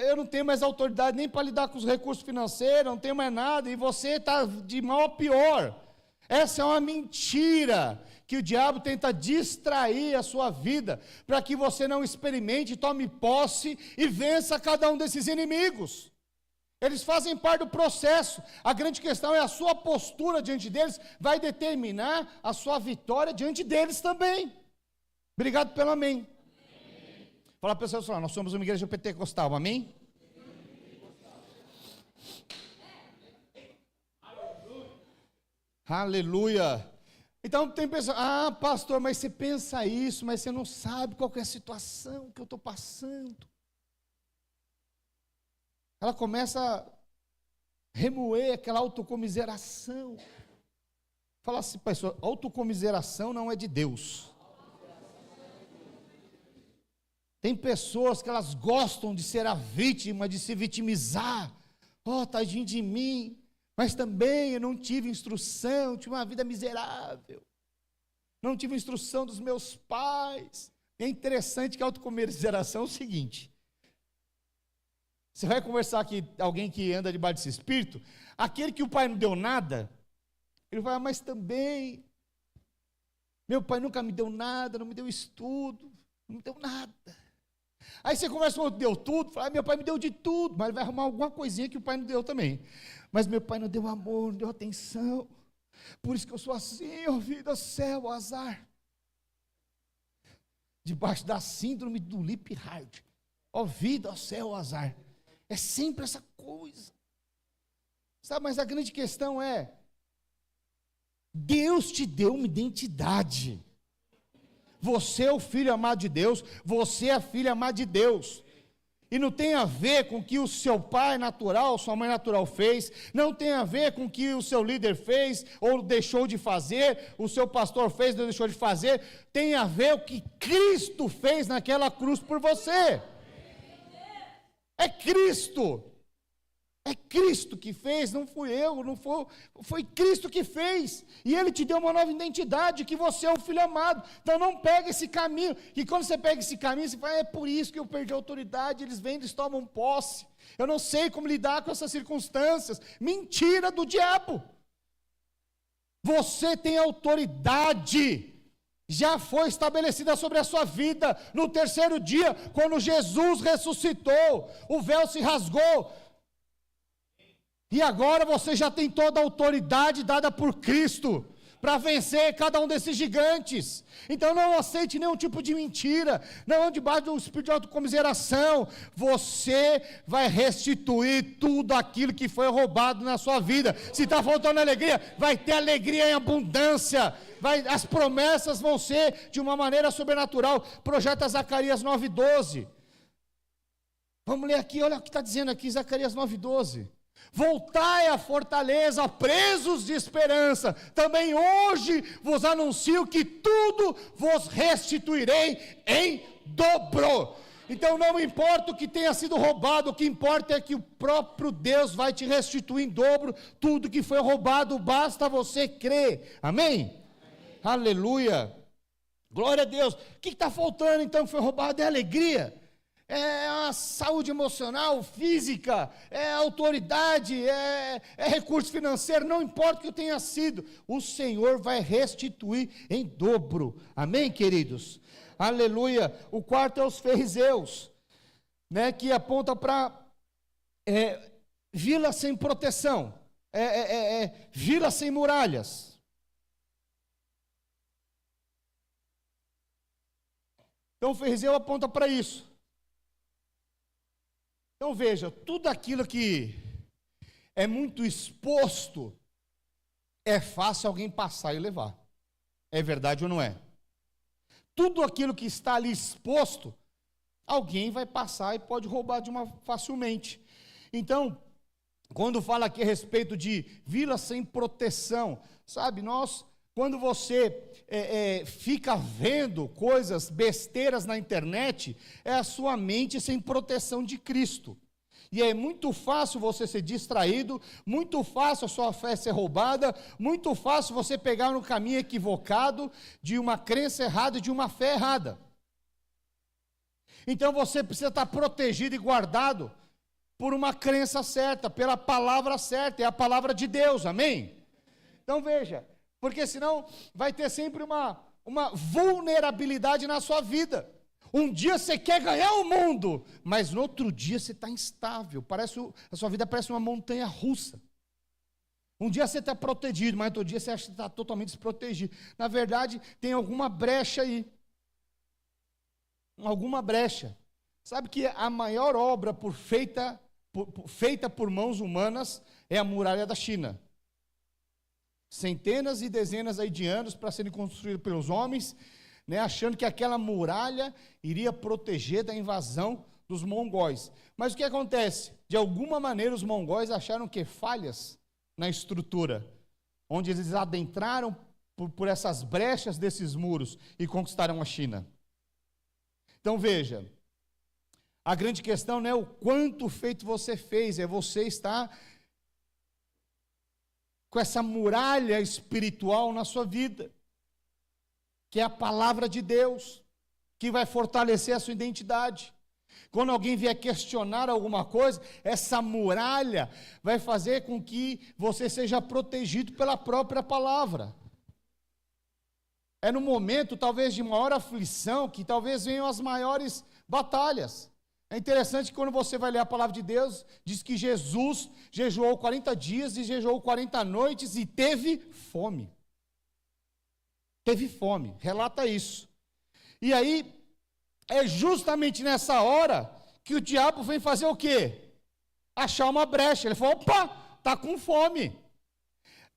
Eu não tenho mais autoridade nem para lidar com os recursos financeiros, não tenho mais nada, e você está de mal a pior. Essa é uma mentira que o diabo tenta distrair a sua vida, para que você não experimente, tome posse e vença cada um desses inimigos. Eles fazem parte do processo. A grande questão é a sua postura diante deles, vai determinar a sua vitória diante deles também. Obrigado pelo amém. Fala para pessoas, nós somos uma igreja pentecostal, amém? Aleluia. Então tem pessoas, pastor, mas você pensa isso, mas você não sabe qual que é a situação que eu estou passando. Ela começa a remoer aquela autocomiseração. Fala assim, pessoal, autocomiseração não é de Deus. Tem pessoas que elas gostam de ser a vítima, de se vitimizar. Tadinho de mim. Mas também eu não tive instrução, tive uma vida miserável. Não tive instrução dos meus pais. É interessante que a autocomiseração é o seguinte. Você vai conversar aqui, alguém que anda debaixo desse espírito, aquele que o pai não deu nada, ele vai, mas também, meu pai nunca me deu nada, não me deu estudo, não me deu nada. Aí você conversa com outro, deu tudo, fala, meu pai me deu de tudo, mas ele vai arrumar alguma coisinha que o pai não deu também. Mas meu pai não deu amor, não deu atenção, por isso que eu sou assim, vida, céu, azar. Debaixo da síndrome do Lip Hard, vida, céu, azar. É sempre essa coisa. Sabe, mas a grande questão é, Deus te deu uma identidade. Você é o filho amado de Deus, você é a filha amada de Deus. E não tem a ver com o que o seu pai natural, sua mãe natural fez, não tem a ver com o que o seu líder fez ou deixou de fazer, o seu pastor fez ou deixou de fazer, tem a ver com o que Cristo fez naquela cruz por você. É Cristo. É Cristo que fez, não fui eu, foi Cristo que fez. E Ele te deu uma nova identidade, que você é o filho amado. Então não pega esse caminho. E quando você pega esse caminho, você fala, é por isso que eu perdi a autoridade, eles vêm, eles tomam posse. Eu não sei como lidar com essas circunstâncias. Mentira do diabo. Você tem autoridade. Já foi estabelecida sobre a sua vida. No terceiro dia, quando Jesus ressuscitou, o véu se rasgou. E agora você já tem toda a autoridade dada por Cristo para vencer cada um desses gigantes. Então não aceite nenhum tipo de mentira, não debaixo do espírito de autocomiseração. Você vai restituir tudo aquilo que foi roubado na sua vida. Se está faltando alegria, vai ter alegria em abundância. As promessas vão ser de uma maneira sobrenatural. Projeta Zacarias 9:12. Vamos ler aqui, olha o que está dizendo aqui, Zacarias 9:12. Voltai à fortaleza, presos de esperança. Também hoje vos anuncio que tudo vos restituirei em dobro. Então não importa o que tenha sido roubado, o que importa é que o próprio Deus vai te restituir em dobro tudo que foi roubado, basta você crer. Amém? Aleluia. Glória a Deus. O que está faltando então que foi roubado? É alegria, é a saúde emocional, física, é autoridade, é recurso financeiro, não importa o que tenha sido, o Senhor vai restituir em dobro. Amém, queridos? Aleluia. O quarto é os fariseus, né, que aponta para vila sem proteção, vila sem muralhas. Então o fariseu aponta para isso. Então veja, tudo aquilo que é muito exposto, é fácil alguém passar e levar. É verdade ou não é? Tudo aquilo que está ali exposto, alguém vai passar e pode roubar facilmente. Então, quando fala aqui a respeito de vila sem proteção, sabe, quando você fica vendo coisas, besteiras na internet, é a sua mente sem proteção de Cristo. E é muito fácil você ser distraído, muito fácil a sua fé ser roubada, muito fácil você pegar no caminho equivocado de uma crença errada e de uma fé errada. Então você precisa estar protegido e guardado por uma crença certa, pela palavra certa, é a palavra de Deus, amém? Então veja, porque senão vai ter sempre uma vulnerabilidade na sua vida. Um dia você quer ganhar o mundo, mas no outro dia você está instável, a sua vida parece uma montanha russa. Um dia você está protegido, mas no outro dia você acha que está totalmente desprotegido. Na verdade, tem alguma brecha aí. Alguma brecha. Sabe que a maior obra feita por mãos humanas é a muralha da China. Centenas e dezenas aí de anos para serem construídos pelos homens, né, achando que aquela muralha iria proteger da invasão dos mongóis. Mas o que acontece? De alguma maneira os mongóis acharam que falhas na estrutura, onde eles adentraram por essas brechas desses muros e conquistaram a China. Então veja, a grande questão não é o quanto feito você fez, é você estar com essa muralha espiritual na sua vida, que é a palavra de Deus, que vai fortalecer a sua identidade. Quando alguém vier questionar alguma coisa, essa muralha vai fazer com que você seja protegido pela própria palavra. É no momento, talvez, de maior aflição, que talvez venham as maiores batalhas. É interessante que quando você vai ler a palavra de Deus, diz que Jesus jejuou 40 dias e jejuou 40 noites e teve fome. Teve fome, relata isso. E aí, é justamente nessa hora que o diabo vem fazer o quê? Achar uma brecha. Ele falou, opa, está com fome.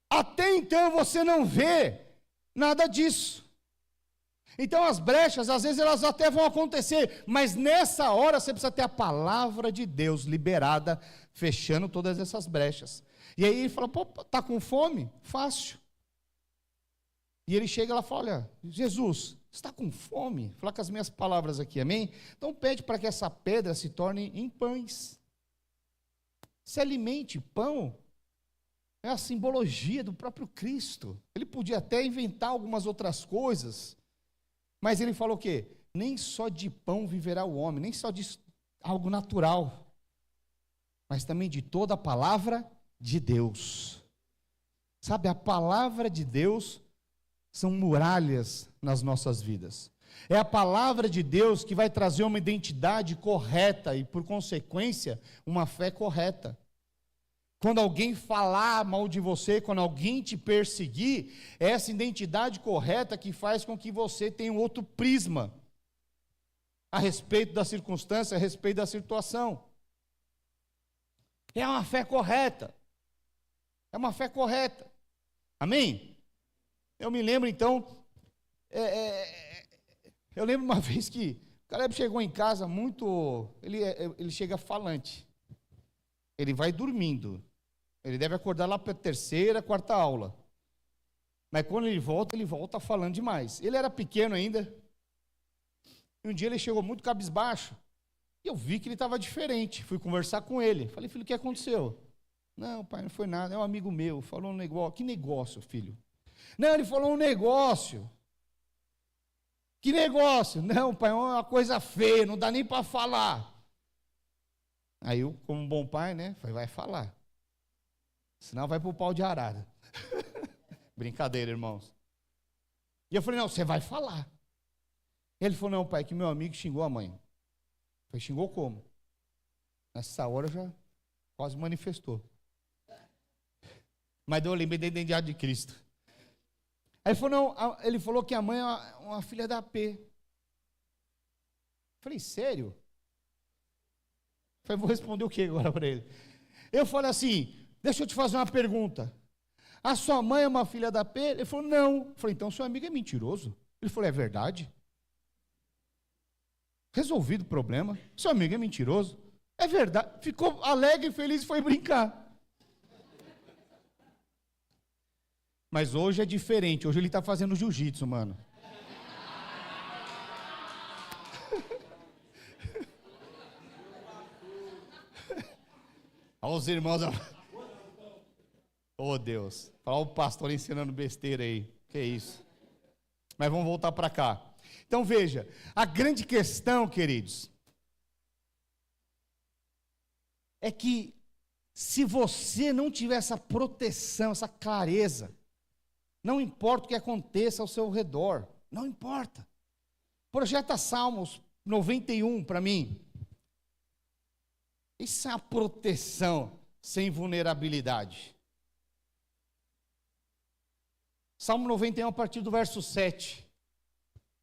Até então você não vê nada disso. Então as brechas, às vezes elas até vão acontecer, mas nessa hora você precisa ter a palavra de Deus liberada, fechando todas essas brechas. E aí ele fala, pô, está com fome? Fácil. E ele chega lá e fala, olha, Jesus, está com fome? Vou falar com as minhas palavras aqui, amém? Então pede para que essa pedra se torne em pães. Se alimente, pão é a simbologia do próprio Cristo. Ele podia até inventar algumas outras coisas, mas ele falou o quê? Nem só de pão viverá o homem, nem só de algo natural, mas também de toda a palavra de Deus. Sabe, a palavra de Deus são muralhas nas nossas vidas. É a palavra de Deus que vai trazer uma identidade correta e, por consequência, uma fé correta. Quando alguém falar mal de você, quando alguém te perseguir, é essa identidade correta que faz com que você tenha um outro prisma a respeito da circunstância, a respeito da situação. É uma fé correta. É uma fé correta. Amém? Eu me lembro, então, eu lembro uma vez que o Caleb chegou em casa muito, ele chega falante. Ele vai dormindo. Ele deve acordar lá para a terceira, quarta aula. Mas quando ele volta falando demais. Ele era pequeno ainda. E um dia ele chegou muito cabisbaixo. E eu vi que ele estava diferente. Fui conversar com ele. Falei, filho, o que aconteceu? Não, pai, não foi nada. É um amigo meu. Falou um negócio. Que negócio, filho? Não, ele falou um negócio. Que negócio? Não, pai, é uma coisa feia. Não dá nem para falar. Aí eu, como um bom pai, né? Falei, vai falar. Senão vai para o pau de arara. Brincadeira, irmãos. E eu falei, não, você vai falar. Ele falou, não, pai, que meu amigo xingou a mãe. Eu falei, xingou como? Nessa hora já quase manifestou. Mas eu lembrei da identidade de Cristo. Aí ele falou que a mãe é uma filha da P. Eu falei, sério? Eu falei, vou responder o que agora para ele? Eu falei assim, deixa eu te fazer uma pergunta. A sua mãe é uma filha da P? Ele falou, não. Eu falei, então seu amigo é mentiroso? Ele falou, é verdade? Resolvido o problema. Seu amigo é mentiroso? É verdade. Ficou alegre, feliz e foi brincar. Mas hoje é diferente. Hoje ele está fazendo jiu-jitsu, mano. Olha os irmãos. Oh, Deus. Olha o pastor ensinando besteira aí. Que isso. Mas vamos voltar para cá. Então veja, a grande questão, queridos, é que se você não tiver essa proteção, essa clareza, não importa o que aconteça ao seu redor, não importa. Projeta Salmos 91 para mim. Isso é a proteção sem vulnerabilidade. Salmo 91, a partir do verso 7.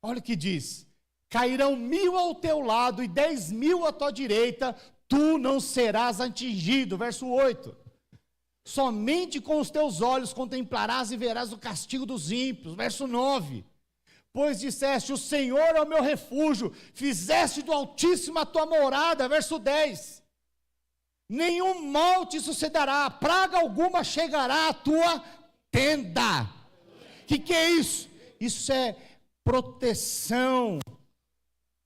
Olha o que diz: cairão 1000 ao teu lado e 10.000 à tua direita, tu não serás atingido. Verso 8. Somente com os teus olhos contemplarás e verás o castigo dos ímpios. Verso 9. Pois disseste, o Senhor é o meu refúgio, fizeste do Altíssimo a tua morada. Verso 10. Nenhum mal te sucederá, praga alguma chegará à tua tenda. O que é isso? Isso é proteção,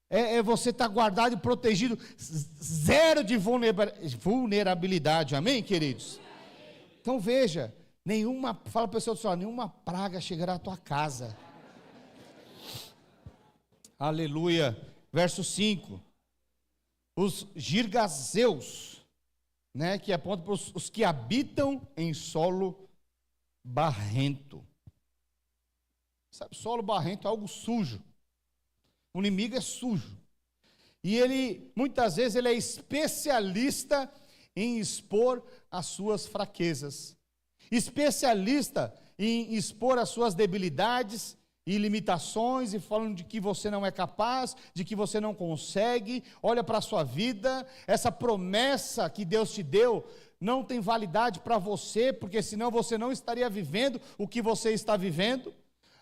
é você estar guardado e protegido, zero de vulnerabilidade, amém, queridos? Então veja, fala para a pessoa do seu lado, nenhuma praga chegará à tua casa, aleluia. Verso 5, os girgazeus, né, que aponta para os que habitam em solo barrento. Sabe, solo barrento é algo sujo. O inimigo é sujo. E ele, muitas vezes, ele é especialista em expor as suas fraquezas. Especialista em expor as suas debilidades e limitações, e falando de que você não é capaz, de que você não consegue. Olha para a sua vida, essa promessa que Deus te deu não tem validade para você, porque senão você não estaria vivendo o que você está vivendo.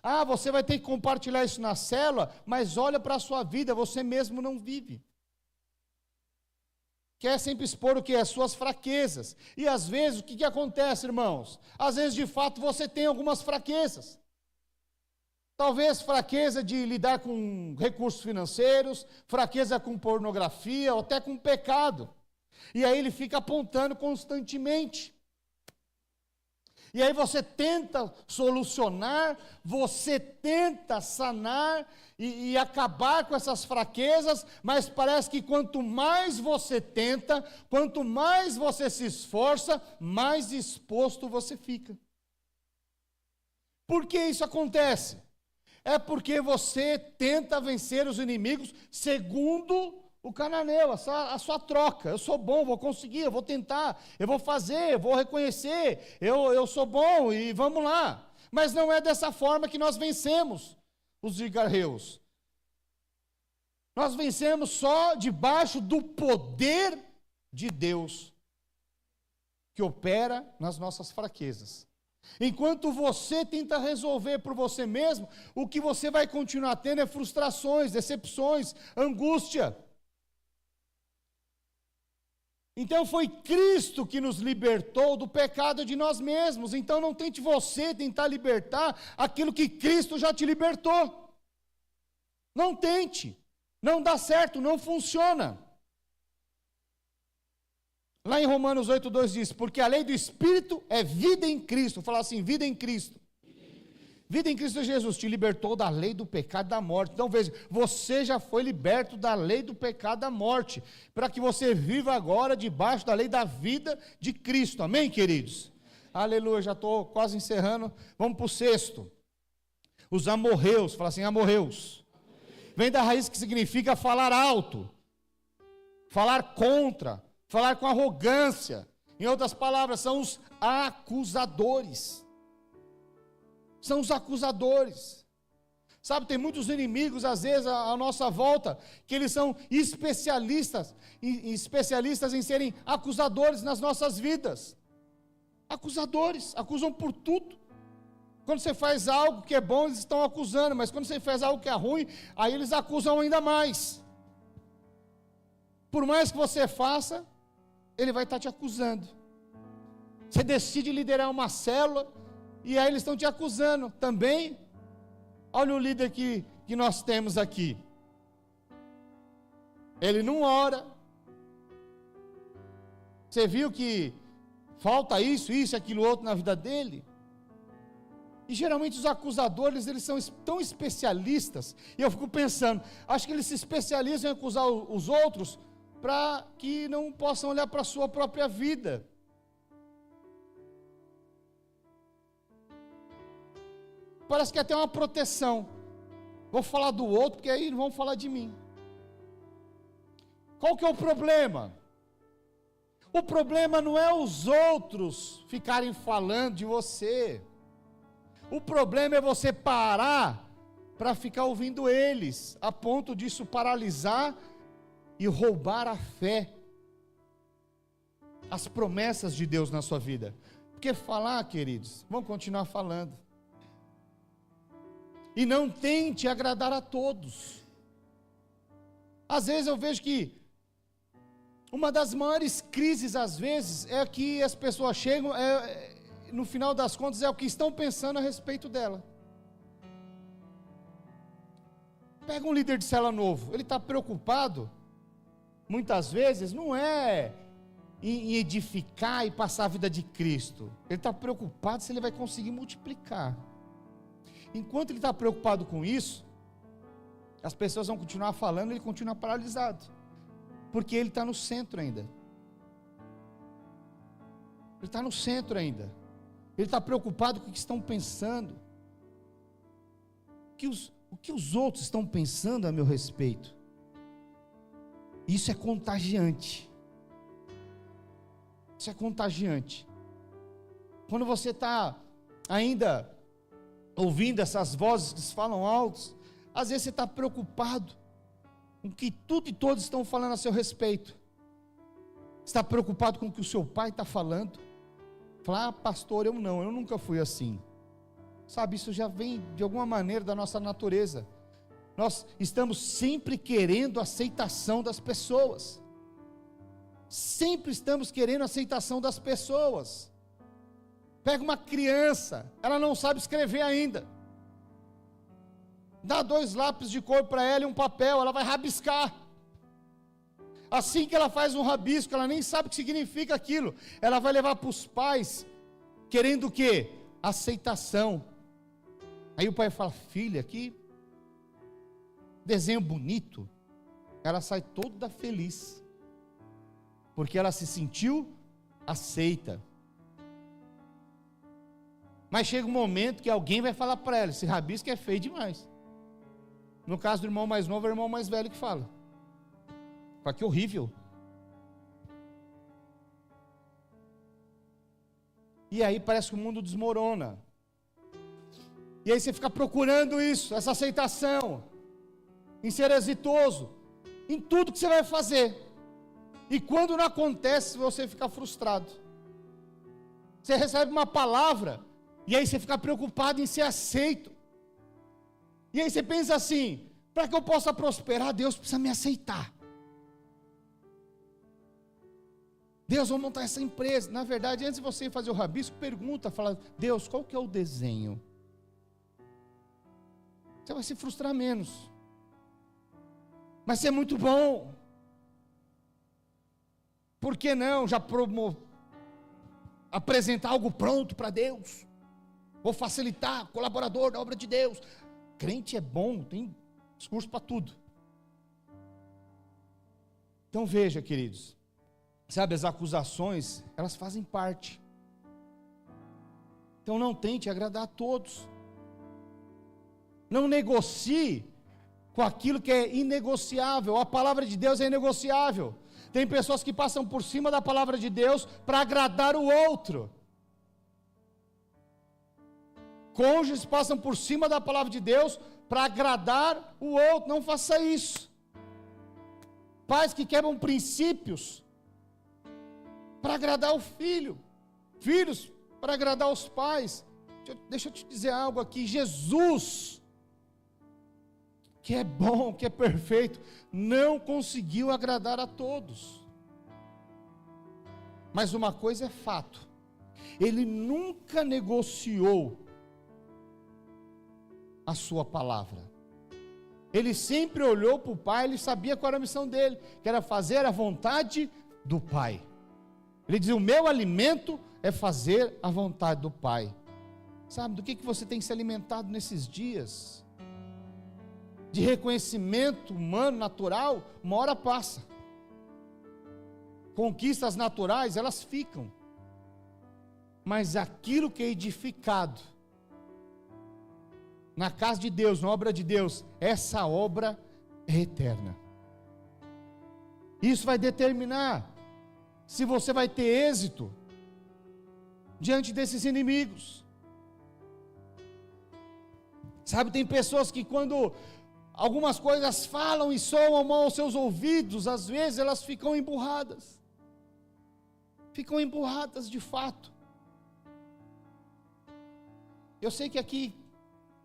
Ah, você vai ter que compartilhar isso na célula, mas olha para a sua vida, você mesmo não vive. Quer sempre expor o que? As suas fraquezas. E às vezes, o que acontece, irmãos? Às vezes, de fato, você tem algumas fraquezas. Talvez fraqueza de lidar com recursos financeiros, fraqueza com pornografia, ou até com pecado. E aí ele fica apontando constantemente. E aí você tenta solucionar, você tenta sanar e acabar com essas fraquezas, mas parece que quanto mais você tenta, quanto mais você se esforça, mais exposto você fica. Por que isso acontece? É porque você tenta vencer os inimigos segundo o cananeu, a sua troca. Eu sou bom, vou conseguir, eu vou tentar, eu vou fazer, eu vou reconhecer, eu sou bom e vamos lá. Mas não é dessa forma que nós vencemos os gigarreus. Nós vencemos só debaixo do poder de Deus, que opera nas nossas fraquezas. Enquanto você tenta resolver por você mesmo, o que você vai continuar tendo é frustrações, decepções, angústia. Então foi Cristo que nos libertou do pecado de nós mesmos. Então não tente você tentar libertar aquilo que Cristo já te libertou. Não tente, não dá certo, não funciona. Lá em Romanos 8:2 diz, porque a lei do Espírito é vida em Cristo. Fala assim, vida em Cristo. Vida em Cristo Jesus te libertou da lei do pecado e da morte. Então veja, você já foi liberto da lei do pecado e da morte, para que você viva agora debaixo da lei da vida de Cristo. Amém, queridos? Aleluia, já estou quase encerrando. Vamos para o sexto. Os amorreus, fala assim, amorreus. Vem da raiz que significa falar alto, falar contra, falar com arrogância. Em outras palavras, são os acusadores. São os acusadores. Sabe, tem muitos inimigos, às vezes, à nossa volta, que eles são especialistas em serem acusadores nas nossas vidas. Acusadores, acusam por tudo. Quando você faz algo que é bom, eles estão acusando, mas quando você faz algo que é ruim, aí eles acusam ainda mais. Por mais que você faça, ele vai estar te acusando. Você decide liderar uma célula, e aí eles estão te acusando também. Olha o líder que nós temos aqui. Ele não ora. Você viu que falta isso, aquilo, outro na vida dele? E geralmente os acusadores, eles são tão especialistas, e eu fico pensando, acho que eles se especializam em acusar os outros, para que não possam olhar para a sua própria vida. Parece que é até uma proteção. Vou falar do outro, porque aí não vão falar de mim. Qual que é o problema? O problema não é os outros ficarem falando de você. O problema é você parar para ficar ouvindo eles, a ponto disso paralisar e roubar a fé, as promessas de Deus na sua vida. Porque falar, queridos, vamos continuar falando. E não tente agradar a todos. Às vezes eu vejo que uma das maiores crises, às vezes, é que as pessoas chegam, no final das contas, é o que estão pensando a respeito dela. Pega um líder de célula novo, ele está preocupado, muitas vezes, não é em edificar e passar a vida de Cristo. Ele está preocupado se ele vai conseguir multiplicar. Enquanto ele está preocupado com isso, as pessoas vão continuar falando, ele continua paralisado, porque ele está no centro ainda. Ele está no centro ainda. Ele está preocupado com o que estão pensando. O que os outros estão pensando a meu respeito. Isso é contagiante. Isso é contagiante. Quando você está ainda ouvindo essas vozes que falam altos, às vezes você está preocupado com o que tudo e todos estão falando a seu respeito. Está preocupado com o que o seu pai está falando. Fala, pastor, eu nunca fui assim. Sabe, isso já vem de alguma maneira da nossa natureza. Nós estamos sempre querendo a aceitação das pessoas. Sempre estamos querendo a aceitação das pessoas. Pega uma criança, ela não sabe escrever ainda. Dá 2 lápis de cor para ela e um papel, ela vai rabiscar. Assim que ela faz um rabisco, ela nem sabe o que significa aquilo. Ela vai levar para os pais, querendo o quê? Aceitação. Aí o pai fala, filha, que desenho bonito. Ela sai toda feliz, porque ela se sentiu aceita. Mas chega um momento que alguém vai falar para ela, esse rabisco é feio demais. No caso do irmão mais novo, é o irmão mais velho que fala. Fala que horrível. E aí parece que o mundo desmorona. E aí você fica procurando isso, essa aceitação, em ser exitoso, em tudo que você vai fazer. E quando não acontece, você fica frustrado. Você recebe uma palavra, e aí você fica preocupado em ser aceito. E aí você pensa assim, para que eu possa prosperar, Deus precisa me aceitar. Deus, vou montar essa empresa. Na verdade, antes de você fazer o rabisco, pergunta, fala, Deus, qual que é o desenho? Você vai se frustrar menos. Vai ser muito bom. Por que não já apresentar algo pronto para Deus? Vou facilitar, colaborador da obra de Deus. Crente é bom, tem discurso para tudo. Então veja, queridos, sabe, as acusações, elas fazem parte. Então não tente agradar a todos. Não negocie com aquilo que é inegociável. A palavra de Deus é inegociável. Tem pessoas que passam por cima da palavra de Deus para agradar o outro. Cônjuges passam por cima da palavra de Deus para agradar o outro. Não faça isso. Pais que quebram princípios para agradar o filho. Filhos para agradar os pais. Deixa eu te dizer algo aqui. Jesus, que é bom, que é perfeito, não conseguiu agradar a todos. Mas uma coisa é fato: ele nunca negociou a sua palavra. Ele sempre olhou para o Pai, ele sabia qual era a missão dele, que era fazer a vontade do Pai. Ele dizia: o meu alimento é fazer a vontade do Pai. Sabe, do que você tem se alimentado nesses dias? De reconhecimento humano, natural, uma hora passa. Conquistas naturais, elas ficam. Mas aquilo que é edificado na casa de Deus, na obra de Deus, essa obra é eterna. Isso vai determinar se você vai ter êxito diante desses inimigos. Sabe, tem pessoas que quando algumas coisas falam e soam mal aos seus ouvidos, às vezes elas ficam emburradas. Ficam emburradas de fato. Eu sei que aqui,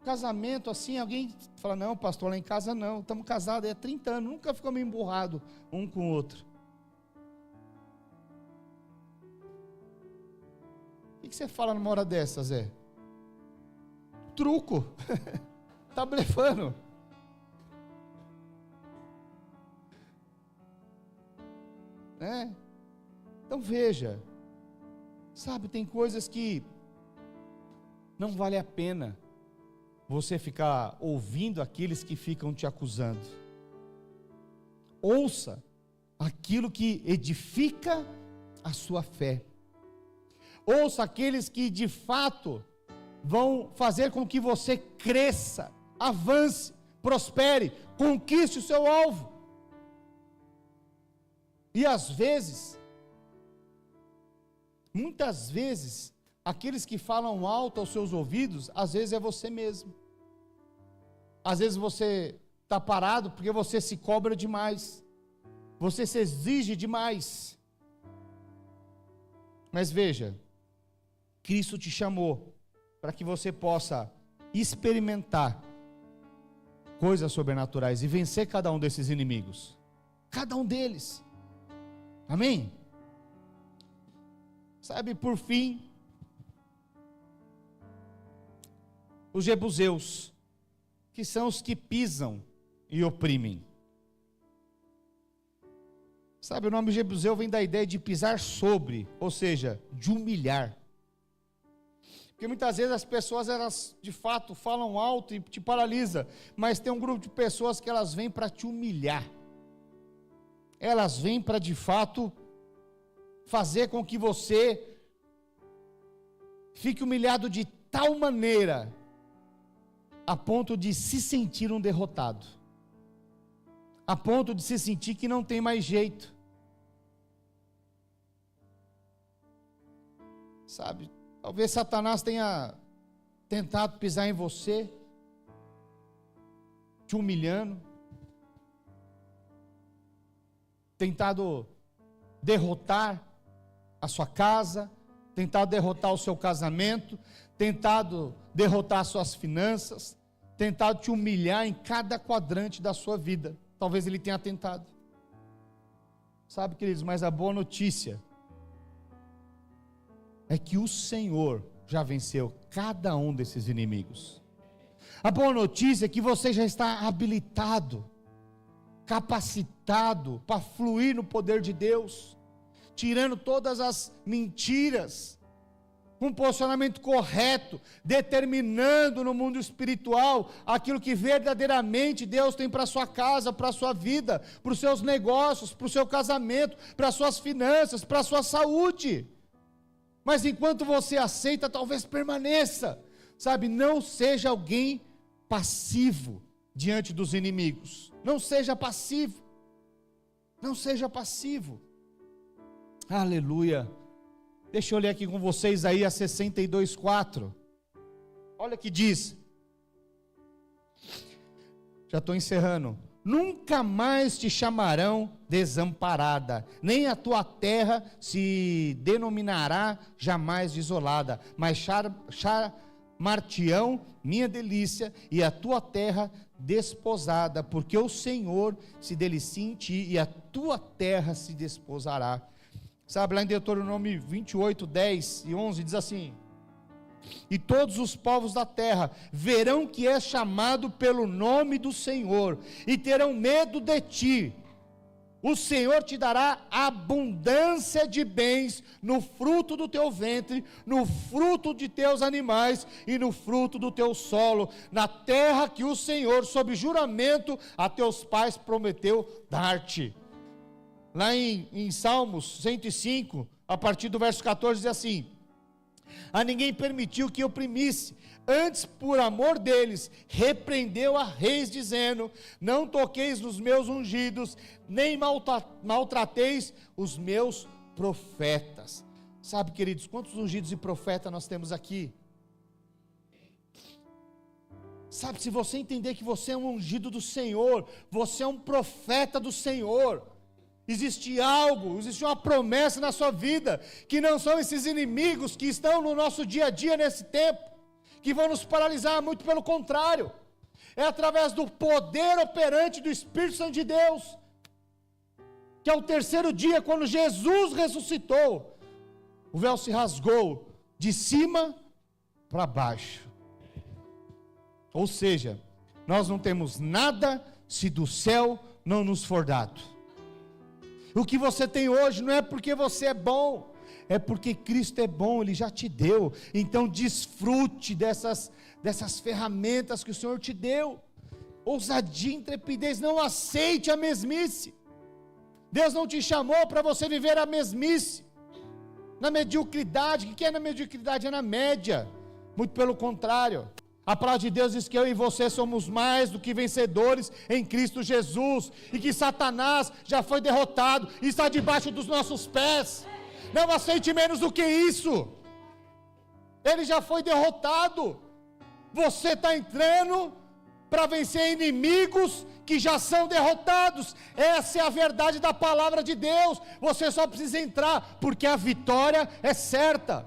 casamento assim, alguém fala: não, pastor, lá em casa não, estamos casados há 30 anos, nunca ficamos emburrados um com o outro. O que você fala numa hora dessa, Zé? Truco. Está blefando. Então veja, sabe, tem coisas que não vale a pena você ficar ouvindo aqueles que ficam te acusando. Ouça aquilo que edifica a sua fé. Ouça aqueles que de fato vão fazer com que você cresça, avance, prospere, conquiste o seu alvo. E às vezes, muitas vezes, aqueles que falam alto aos seus ouvidos, às vezes é você mesmo. Às vezes você está parado porque você se cobra demais, você se exige demais. Mas veja, Cristo te chamou para que você possa experimentar coisas sobrenaturais e vencer cada um desses inimigos, cada um deles. Amém? Sabe, por fim, os jebuseus, que são os que pisam e oprimem. Sabe, o nome jebuseu vem da ideia de pisar sobre, ou seja, de humilhar. Porque muitas vezes as pessoas, elas de fato falam alto e te paralisa, mas tem um grupo de pessoas que elas vêm para te humilhar. Elas vêm para de fato fazer com que você fique humilhado de tal maneira a ponto de se sentir um derrotado, a ponto de se sentir que não tem mais jeito. Sabe, talvez Satanás tenha tentado pisar em você, te humilhando, tentado derrotar a sua casa, tentado derrotar o seu casamento, tentado derrotar as suas finanças, tentado te humilhar em cada quadrante da sua vida. Talvez ele tenha tentado. Sabe, queridos, mas a boa notícia é que o Senhor já venceu cada um desses inimigos. A boa notícia é que você já está habilitado, capacitado para fluir no poder de Deus. tirando todas as mentiras, com um posicionamento correto, determinando no mundo espiritual aquilo que verdadeiramente Deus tem para a sua casa, para a sua vida, para os seus negócios, para o seu casamento, para as suas finanças, para a sua saúde. Mas enquanto você aceita, talvez permaneça, sabe? Não seja alguém passivo diante dos inimigos, não seja passivo, não seja passivo. Aleluia. Deixa eu ler aqui com vocês Isaías 62:4. Olha o que diz. Já estou encerrando. Nunca mais te chamarão desamparada, nem a tua terra se denominará jamais desolada, mas chamar-te-ão minha delícia, e a tua terra desposada, porque o Senhor se delicia em ti, e a tua terra se desposará. Sabe, lá em Deuteronômio 28, 10 e 11, diz assim: e todos os povos da terra verão que és chamado pelo nome do Senhor, e terão medo de ti. O Senhor te dará abundância de bens no fruto do teu ventre, no fruto de teus animais e no fruto do teu solo, na terra que o Senhor, sob juramento, a teus pais prometeu dar-te. Lá em Salmos 105, a partir do verso 14, diz assim: a ninguém permitiu que oprimisse, antes por amor deles, repreendeu a reis, dizendo: não toqueis nos meus ungidos, nem maltrateis os meus profetas. Sabe, queridos, quantos ungidos e profetas nós temos aqui? Sabe, se você entender que você é um ungido do Senhor, você é um profeta do Senhor, existe algo, existe uma promessa na sua vida, que não são esses inimigos que estão no nosso dia a dia nesse tempo, que vão nos paralisar, muito pelo contrário, é através do poder operante do Espírito Santo de Deus, que ao terceiro dia, quando Jesus ressuscitou, o véu se rasgou, de cima para baixo, ou seja, nós não temos nada, se do céu não nos for dado. O que você tem hoje não é porque você é bom, é porque Cristo é bom, Ele já te deu. Então desfrute dessas ferramentas que o Senhor te deu. Ousadia, intrepidez, não aceite a mesmice. Deus não te chamou para você viver a mesmice, na mediocridade. O que é na mediocridade? É na média, muito pelo contrário. A palavra de Deus diz que eu e você somos mais do que vencedores em Cristo Jesus, e que Satanás já foi derrotado e está debaixo dos nossos pés. Não aceite menos do que isso. Ele já foi derrotado. Você está entrando para vencer inimigos que já são derrotados. Essa é a verdade da palavra de Deus. Você só precisa entrar, porque a vitória é certa.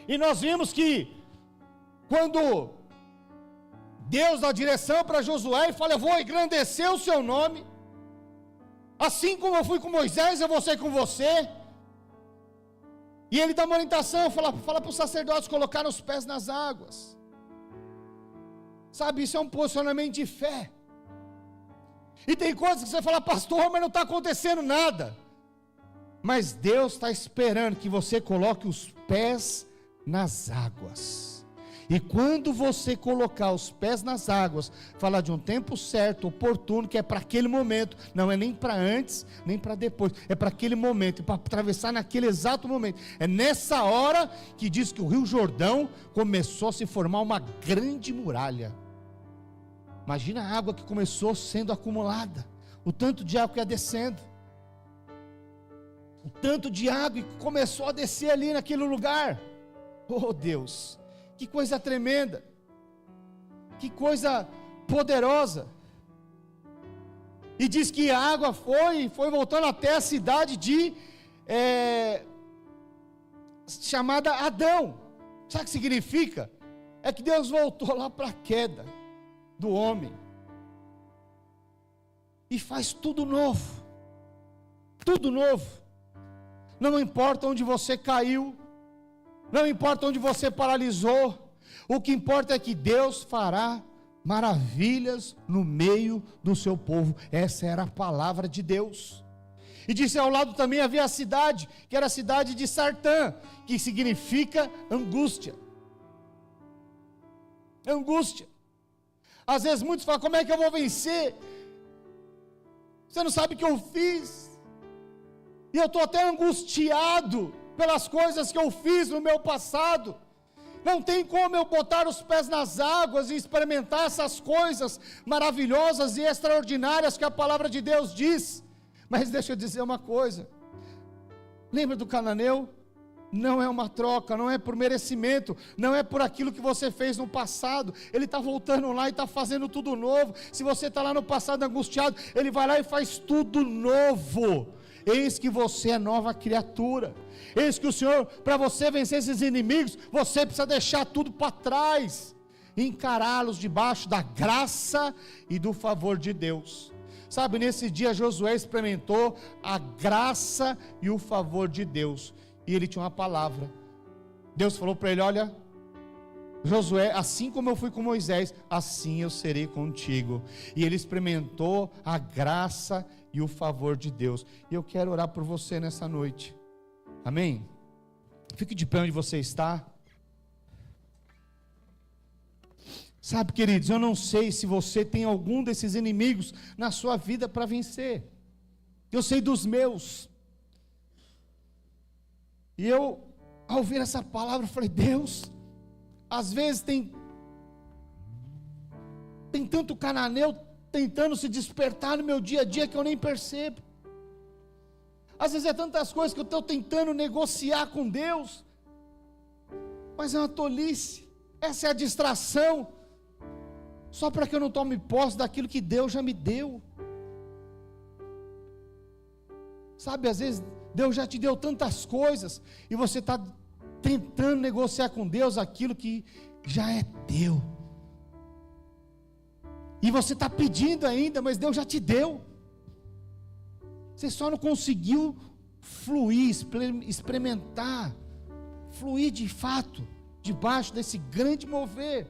E nós vimos que quando Deus dá direção para Josué e fala: eu vou engrandecer o seu nome, assim como eu fui com Moisés, eu vou ser com você. E ele dá uma orientação, fala para os sacerdotes colocar os pés nas águas. Sabe, isso é um posicionamento de fé. E tem coisas que você fala: pastor, mas não está acontecendo nada. Mas Deus está esperando que você coloque os pés nas águas. E quando você colocar os pés nas águas, falar de um tempo certo, oportuno, que é para aquele momento, não é nem para antes, nem para depois, é para aquele momento, para atravessar naquele exato momento. É nessa hora que diz que o Rio Jordão começou a se formar uma grande muralha. Imagina a água que começou sendo acumulada, o tanto de água que ia descendo, o tanto de água que começou a descer ali naquele lugar. Oh Deus, que coisa tremenda, que coisa poderosa. E diz que a água foi voltando até a cidade de chamada Adão. Sabe o que significa? É que Deus voltou lá para a queda do homem e faz tudo novo. Tudo novo. Não importa onde você caiu, não importa onde você paralisou, o que importa é que Deus fará maravilhas no meio do seu povo. Essa era a palavra de Deus. E disse: ao lado também havia a cidade, que era a cidade de Sartã, que significa angústia. Angústia. Às vezes muitos falam: como é que eu vou vencer? Você não sabe o que eu fiz. E eu estou até angustiado pelas coisas que eu fiz no meu passado. Não tem como eu botar os pés nas águas e experimentar essas coisas maravilhosas e extraordinárias que a palavra de Deus diz. Mas deixa eu dizer uma coisa. Lembra do cananeu? Não é uma troca, não é por merecimento, não é por aquilo que você fez no passado. Ele está voltando lá e está fazendo tudo novo. Se você está lá no passado angustiado, Ele vai lá e faz tudo novo. Eis que você é nova criatura. Eis que o Senhor, para você vencer esses inimigos, você precisa deixar tudo para trás, encará-los debaixo da graça e do favor de Deus. Sabe, nesse dia Josué experimentou a graça e o favor de Deus. E ele tinha uma palavra. Deus falou para ele: olha, Josué, assim como eu fui com Moisés, assim eu serei contigo. E ele experimentou a graça e o favor de Deus. E eu quero orar por você nessa noite. Amém? Fique de pé onde você está. Sabe, queridos, eu não sei se você tem algum desses inimigos na sua vida para vencer. Eu sei dos meus. E eu, ao ouvir essa palavra, falei: Deus, às vezes tem tanto cananeu tentando se despertar no meu dia a dia que eu nem percebo. Às vezes é tantas coisas que eu estou tentando negociar com Deus, mas é uma tolice. Essa é a distração, só para que eu não tome posse daquilo que Deus já me deu. Sabe, às vezes Deus já te deu tantas coisas, e você está tentando negociar com Deus aquilo que já é teu. E você está pedindo ainda, mas Deus já te deu. Você só não conseguiu fluir, experimentar, fluir de fato, debaixo desse grande mover.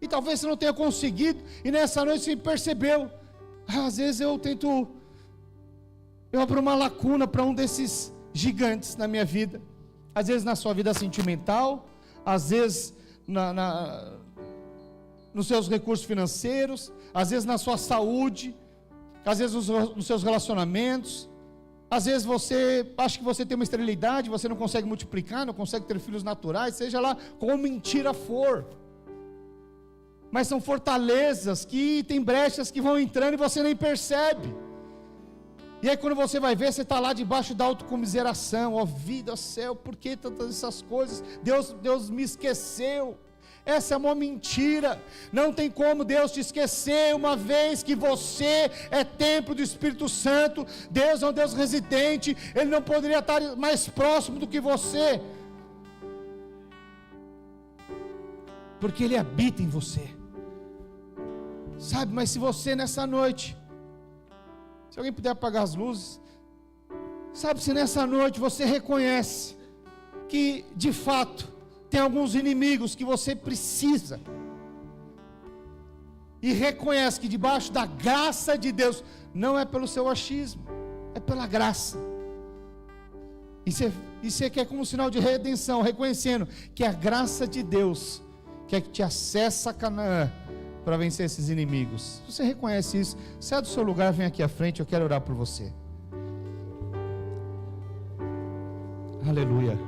E talvez você não tenha conseguido, e nessa noite você percebeu. Às vezes eu abro uma lacuna para um desses gigantes na minha vida. Às vezes na sua vida sentimental, às vezes nos seus recursos financeiros, às vezes na sua saúde, às vezes nos seus relacionamentos. Às vezes você acha que você tem uma esterilidade, você não consegue multiplicar, não consegue ter filhos naturais, seja lá como mentira for. Mas são fortalezas que tem brechas que vão entrando e você nem percebe. E aí quando você vai ver, você está lá debaixo da autocomiseração: ó vida, céu, por que tantas essas coisas? Deus me esqueceu. Essa é uma mentira. Não tem como Deus te esquecer, uma vez que você é templo do Espírito Santo. Deus é um Deus residente, Ele não poderia estar mais próximo do que você, porque Ele habita em você. Sabe, mas se você nessa noite, se alguém puder apagar as luzes, sabe, se nessa noite você reconhece que de fato tem alguns inimigos que você precisa, e reconhece que debaixo da graça de Deus, não é pelo seu achismo, é pela graça, e você quer como sinal de redenção, reconhecendo que a graça de Deus quer que te acessa a Canaã para vencer esses inimigos. Se você reconhece isso, sai do seu lugar, vem aqui à frente, eu quero orar por você. Aleluia.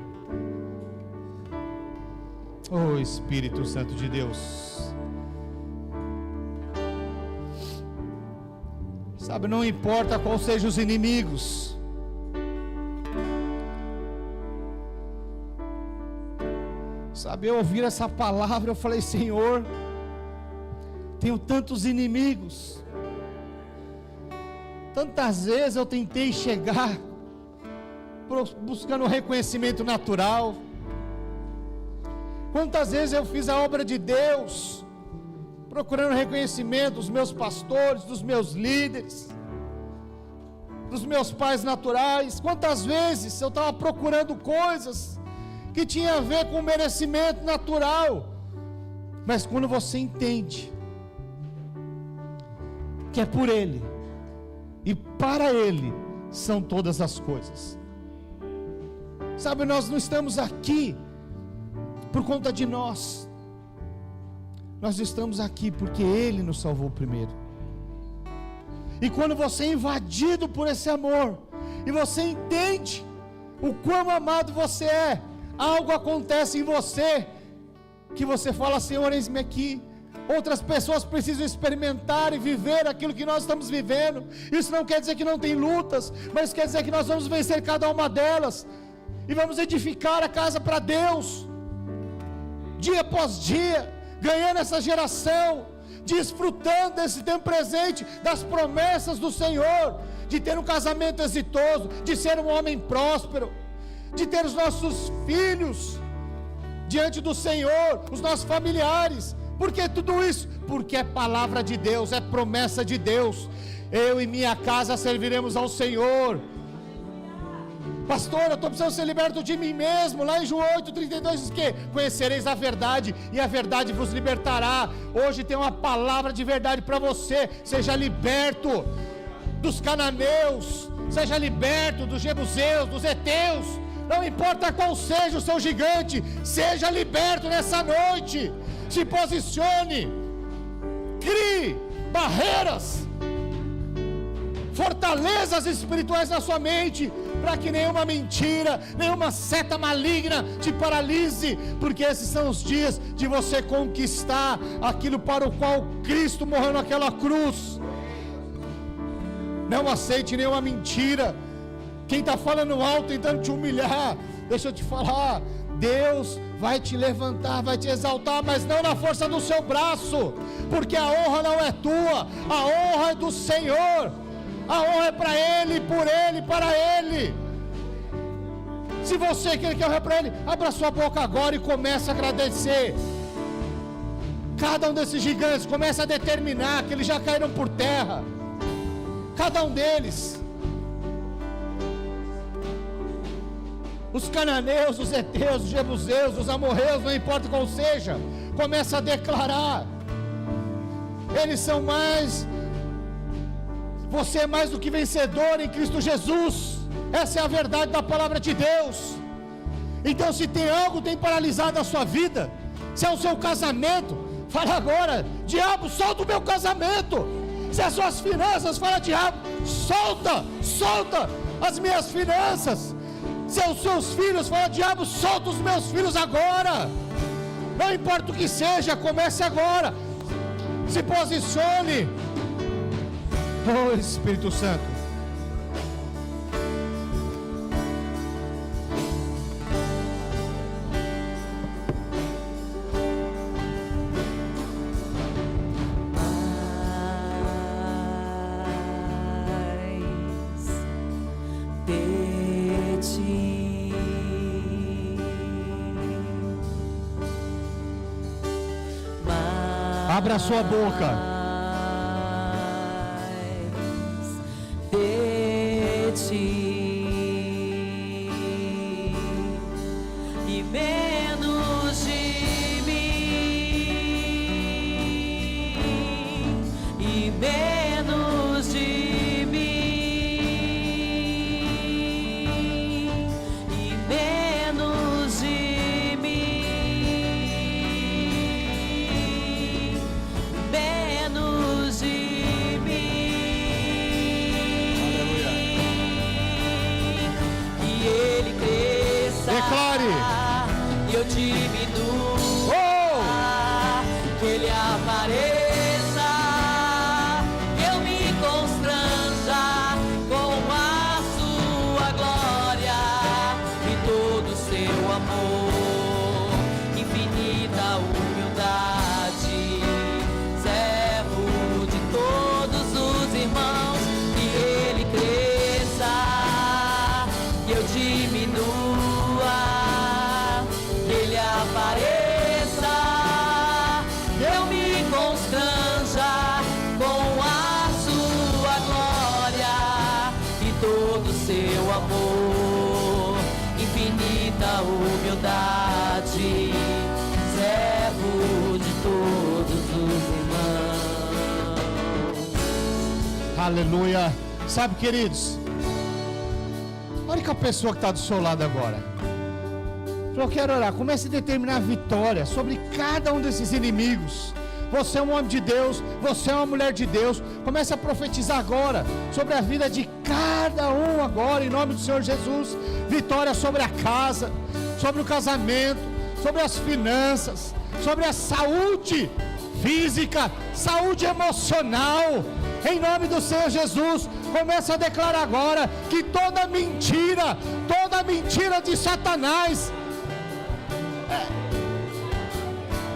Oh Espírito Santo de Deus, sabe, não importa qual sejam os inimigos, sabe, eu ouvir essa palavra, eu falei: Senhor, tenho tantos inimigos, tantas vezes eu tentei chegar buscando reconhecimento natural. Quantas vezes eu fiz a obra de Deus procurando reconhecimento dos meus pastores, dos meus líderes, dos meus pais naturais. Quantas vezes eu estava procurando coisas que tinham a ver com merecimento natural. Mas quando você entende que é por Ele e para Ele são todas as coisas. Sabe, nós não estamos aqui por conta de nós. Nós estamos aqui porque Ele nos salvou primeiro. E quando você é invadido por esse amor, e você entende o quão amado você é, algo acontece em você, que você fala: Senhor, eis-me aqui. Outras pessoas precisam experimentar e viver aquilo que nós estamos vivendo. Isso não quer dizer que não tem lutas, mas quer dizer que nós vamos vencer cada uma delas, e vamos edificar a casa para Deus, dia após dia, ganhando essa geração, desfrutando desse tempo presente, das promessas do Senhor, de ter um casamento exitoso, de ser um homem próspero, de ter os nossos filhos diante do Senhor, os nossos familiares. Por que tudo isso? Porque é palavra de Deus, é promessa de Deus. Eu e minha casa serviremos ao Senhor. Pastor, eu estou precisando ser liberto de mim mesmo. Lá em João 8,32 diz que conhecereis a verdade, e a verdade vos libertará. Hoje tem uma palavra de verdade para você. Seja liberto dos cananeus, seja liberto dos jebuseus, dos heteus. Não importa qual seja o seu gigante, seja liberto nessa noite. Se posicione, crie barreiras, fortalezas espirituais na sua mente, para que nenhuma mentira, nenhuma seta maligna te paralise, porque esses são os dias de você conquistar aquilo para o qual Cristo morreu naquela cruz. Não aceite nenhuma mentira. Quem está falando alto, tentando te humilhar, deixa eu te falar, Deus vai te levantar, vai te exaltar, mas não na força do seu braço, porque a honra não é tua, a honra é do Senhor. A honra é para Ele, por Ele, para Ele. Se você quer que eu honre para Ele, abra sua boca agora e comece a agradecer. Cada um desses gigantes, comece a determinar que eles já caíram por terra. Cada um deles. Os cananeus, os heteus, os jebuseus, os amorreus, não importa qual seja, começa a declarar. Eles são mais... Você é mais do que vencedor em Cristo Jesus. Essa é a verdade da palavra de Deus. Então, se tem algo que tem paralisado a sua vida, se é o seu casamento, fala agora: diabo, solta o meu casamento. Se as suas finanças, fala: diabo, solta as minhas finanças. Se é os seus filhos, fala: diabo, solta os meus filhos agora. Não importa o que seja, comece agora. Se posicione. Oh, Espírito Santo. Abra a sua boca. E menos de mim, e menos de mim, e menos de mim, menos de e eu diminua, que Ele apareça, que eu me constranja com a sua glória e todo o seu amor, infinita humildade, servo de todos os irmãos, que Ele cresça, que eu diminua, apareça, eu me constranja com a sua glória e todo o seu amor, infinita humildade, servo de todos os irmãos. Aleluia. Sabe, queridos, Ore com a pessoa que está do seu lado agora. Eu quero orar. Comece a determinar a vitória sobre cada um desses inimigos. Você é um homem de Deus, você é uma mulher de Deus. Comece a profetizar agora sobre a vida de cada um agora, em nome do Senhor Jesus. Vitória sobre a casa, sobre o casamento, sobre as finanças, sobre a saúde física, saúde emocional. Em nome do Senhor Jesus, comece a declarar agora que toda mentira de Satanás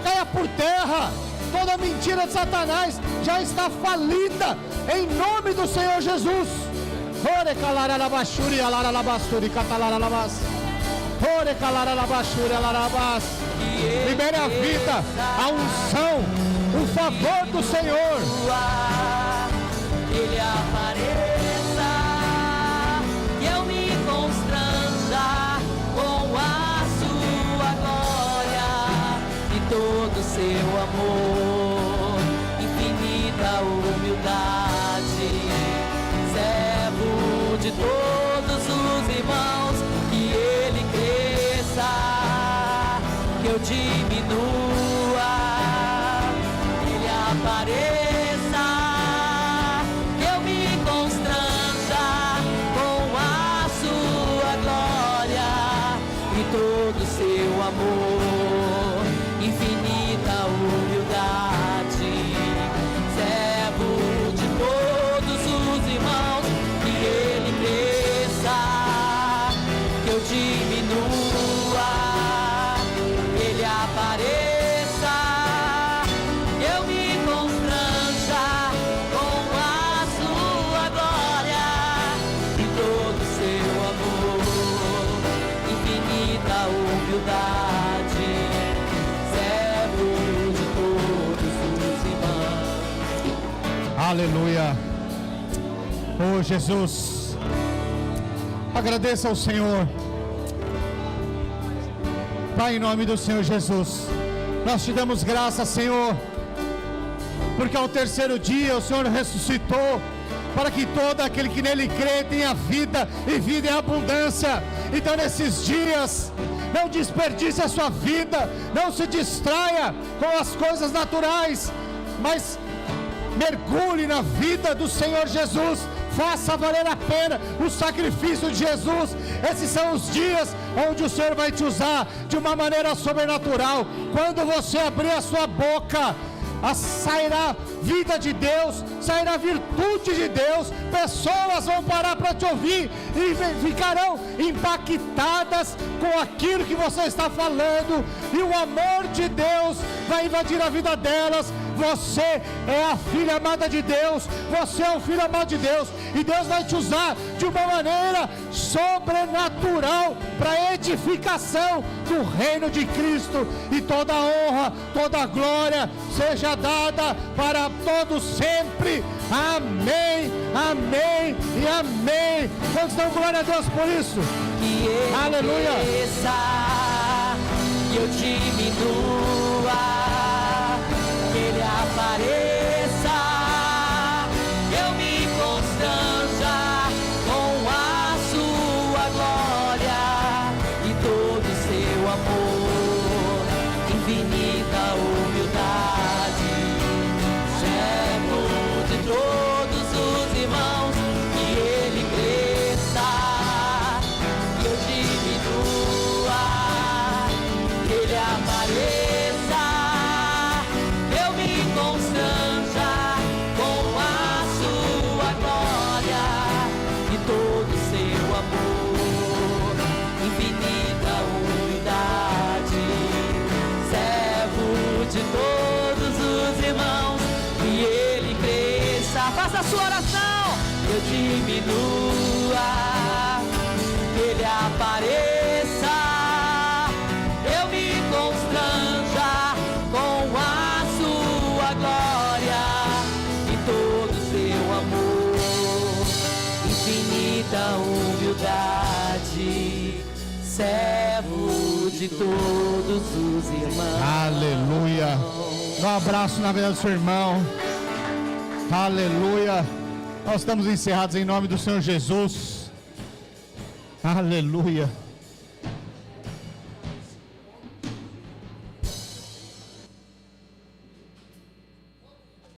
caia por terra. Toda mentira de Satanás já está falida, em nome do Senhor Jesus. Ore calaralabashuri alaralabasturi catalaralabas. Ore calaralabashuri alarabas. Libere a vida, a unção, o favor do Senhor. Ele apareça, que eu me constranja com a sua glória e todo o seu amor, infinita humildade, servo de todos os irmãos, que ele cresça, que eu diminua, ele apareça. Seu amor, infinita humildade, servo de todos os irmãos, que ele cresça, que eu diminua, ele apareça, que eu me constranja com a sua glória e todo o seu amor, infinita humildade, servo de todos os irmãos. Aleluia. Oh Jesus, agradeça ao Senhor. Pai, em nome do Senhor Jesus, nós te damos graça, Senhor, porque ao terceiro dia o Senhor ressuscitou, para que todo aquele que nele crê tenha vida e vida em abundância. Então nesses dias, não desperdice a sua vida, não se distraia com as coisas naturais, mas mergulhe na vida do Senhor Jesus, faça valer a pena o sacrifício de Jesus. Esses são os dias onde o Senhor vai te usar de uma maneira sobrenatural. Quando você abrir a sua boca, sairá vida de Deus, sairá virtude de Deus, pessoas vão parar para te ouvir e ficarão impactadas com aquilo que você está falando, e o amor de Deus vai invadir a vida delas. Você é a filha amada de Deus, você é o filho amado de Deus, e Deus vai te usar de uma maneira sobrenatural para edificação do reino de Cristo, e toda a honra, toda a glória seja dada para todos sempre. Amém, amém e amém. Quantos dão glória a Deus por isso? Que ele aleluia. Cresça, que eu diminua, que ele apareça, que eu me constranja com a sua glória e todo o seu amor, infinita humildade, servo de todos os irmãos, que ele cresça, que eu diminua, que ele apareça, que eu me constranja com a sua glória e todo o seu amor, infinita humildade, servo de todos os irmãos, que ele cresça. Faça a sua oração, que eu diminua, que ele apareça, eu me constranja com a sua glória e todo o seu amor, infinita humildade, servo de todos os irmãos. Aleluia. Dá um abraço na vida do seu irmão. Aleluia. Nós estamos encerrados em nome do Senhor Jesus. Aleluia.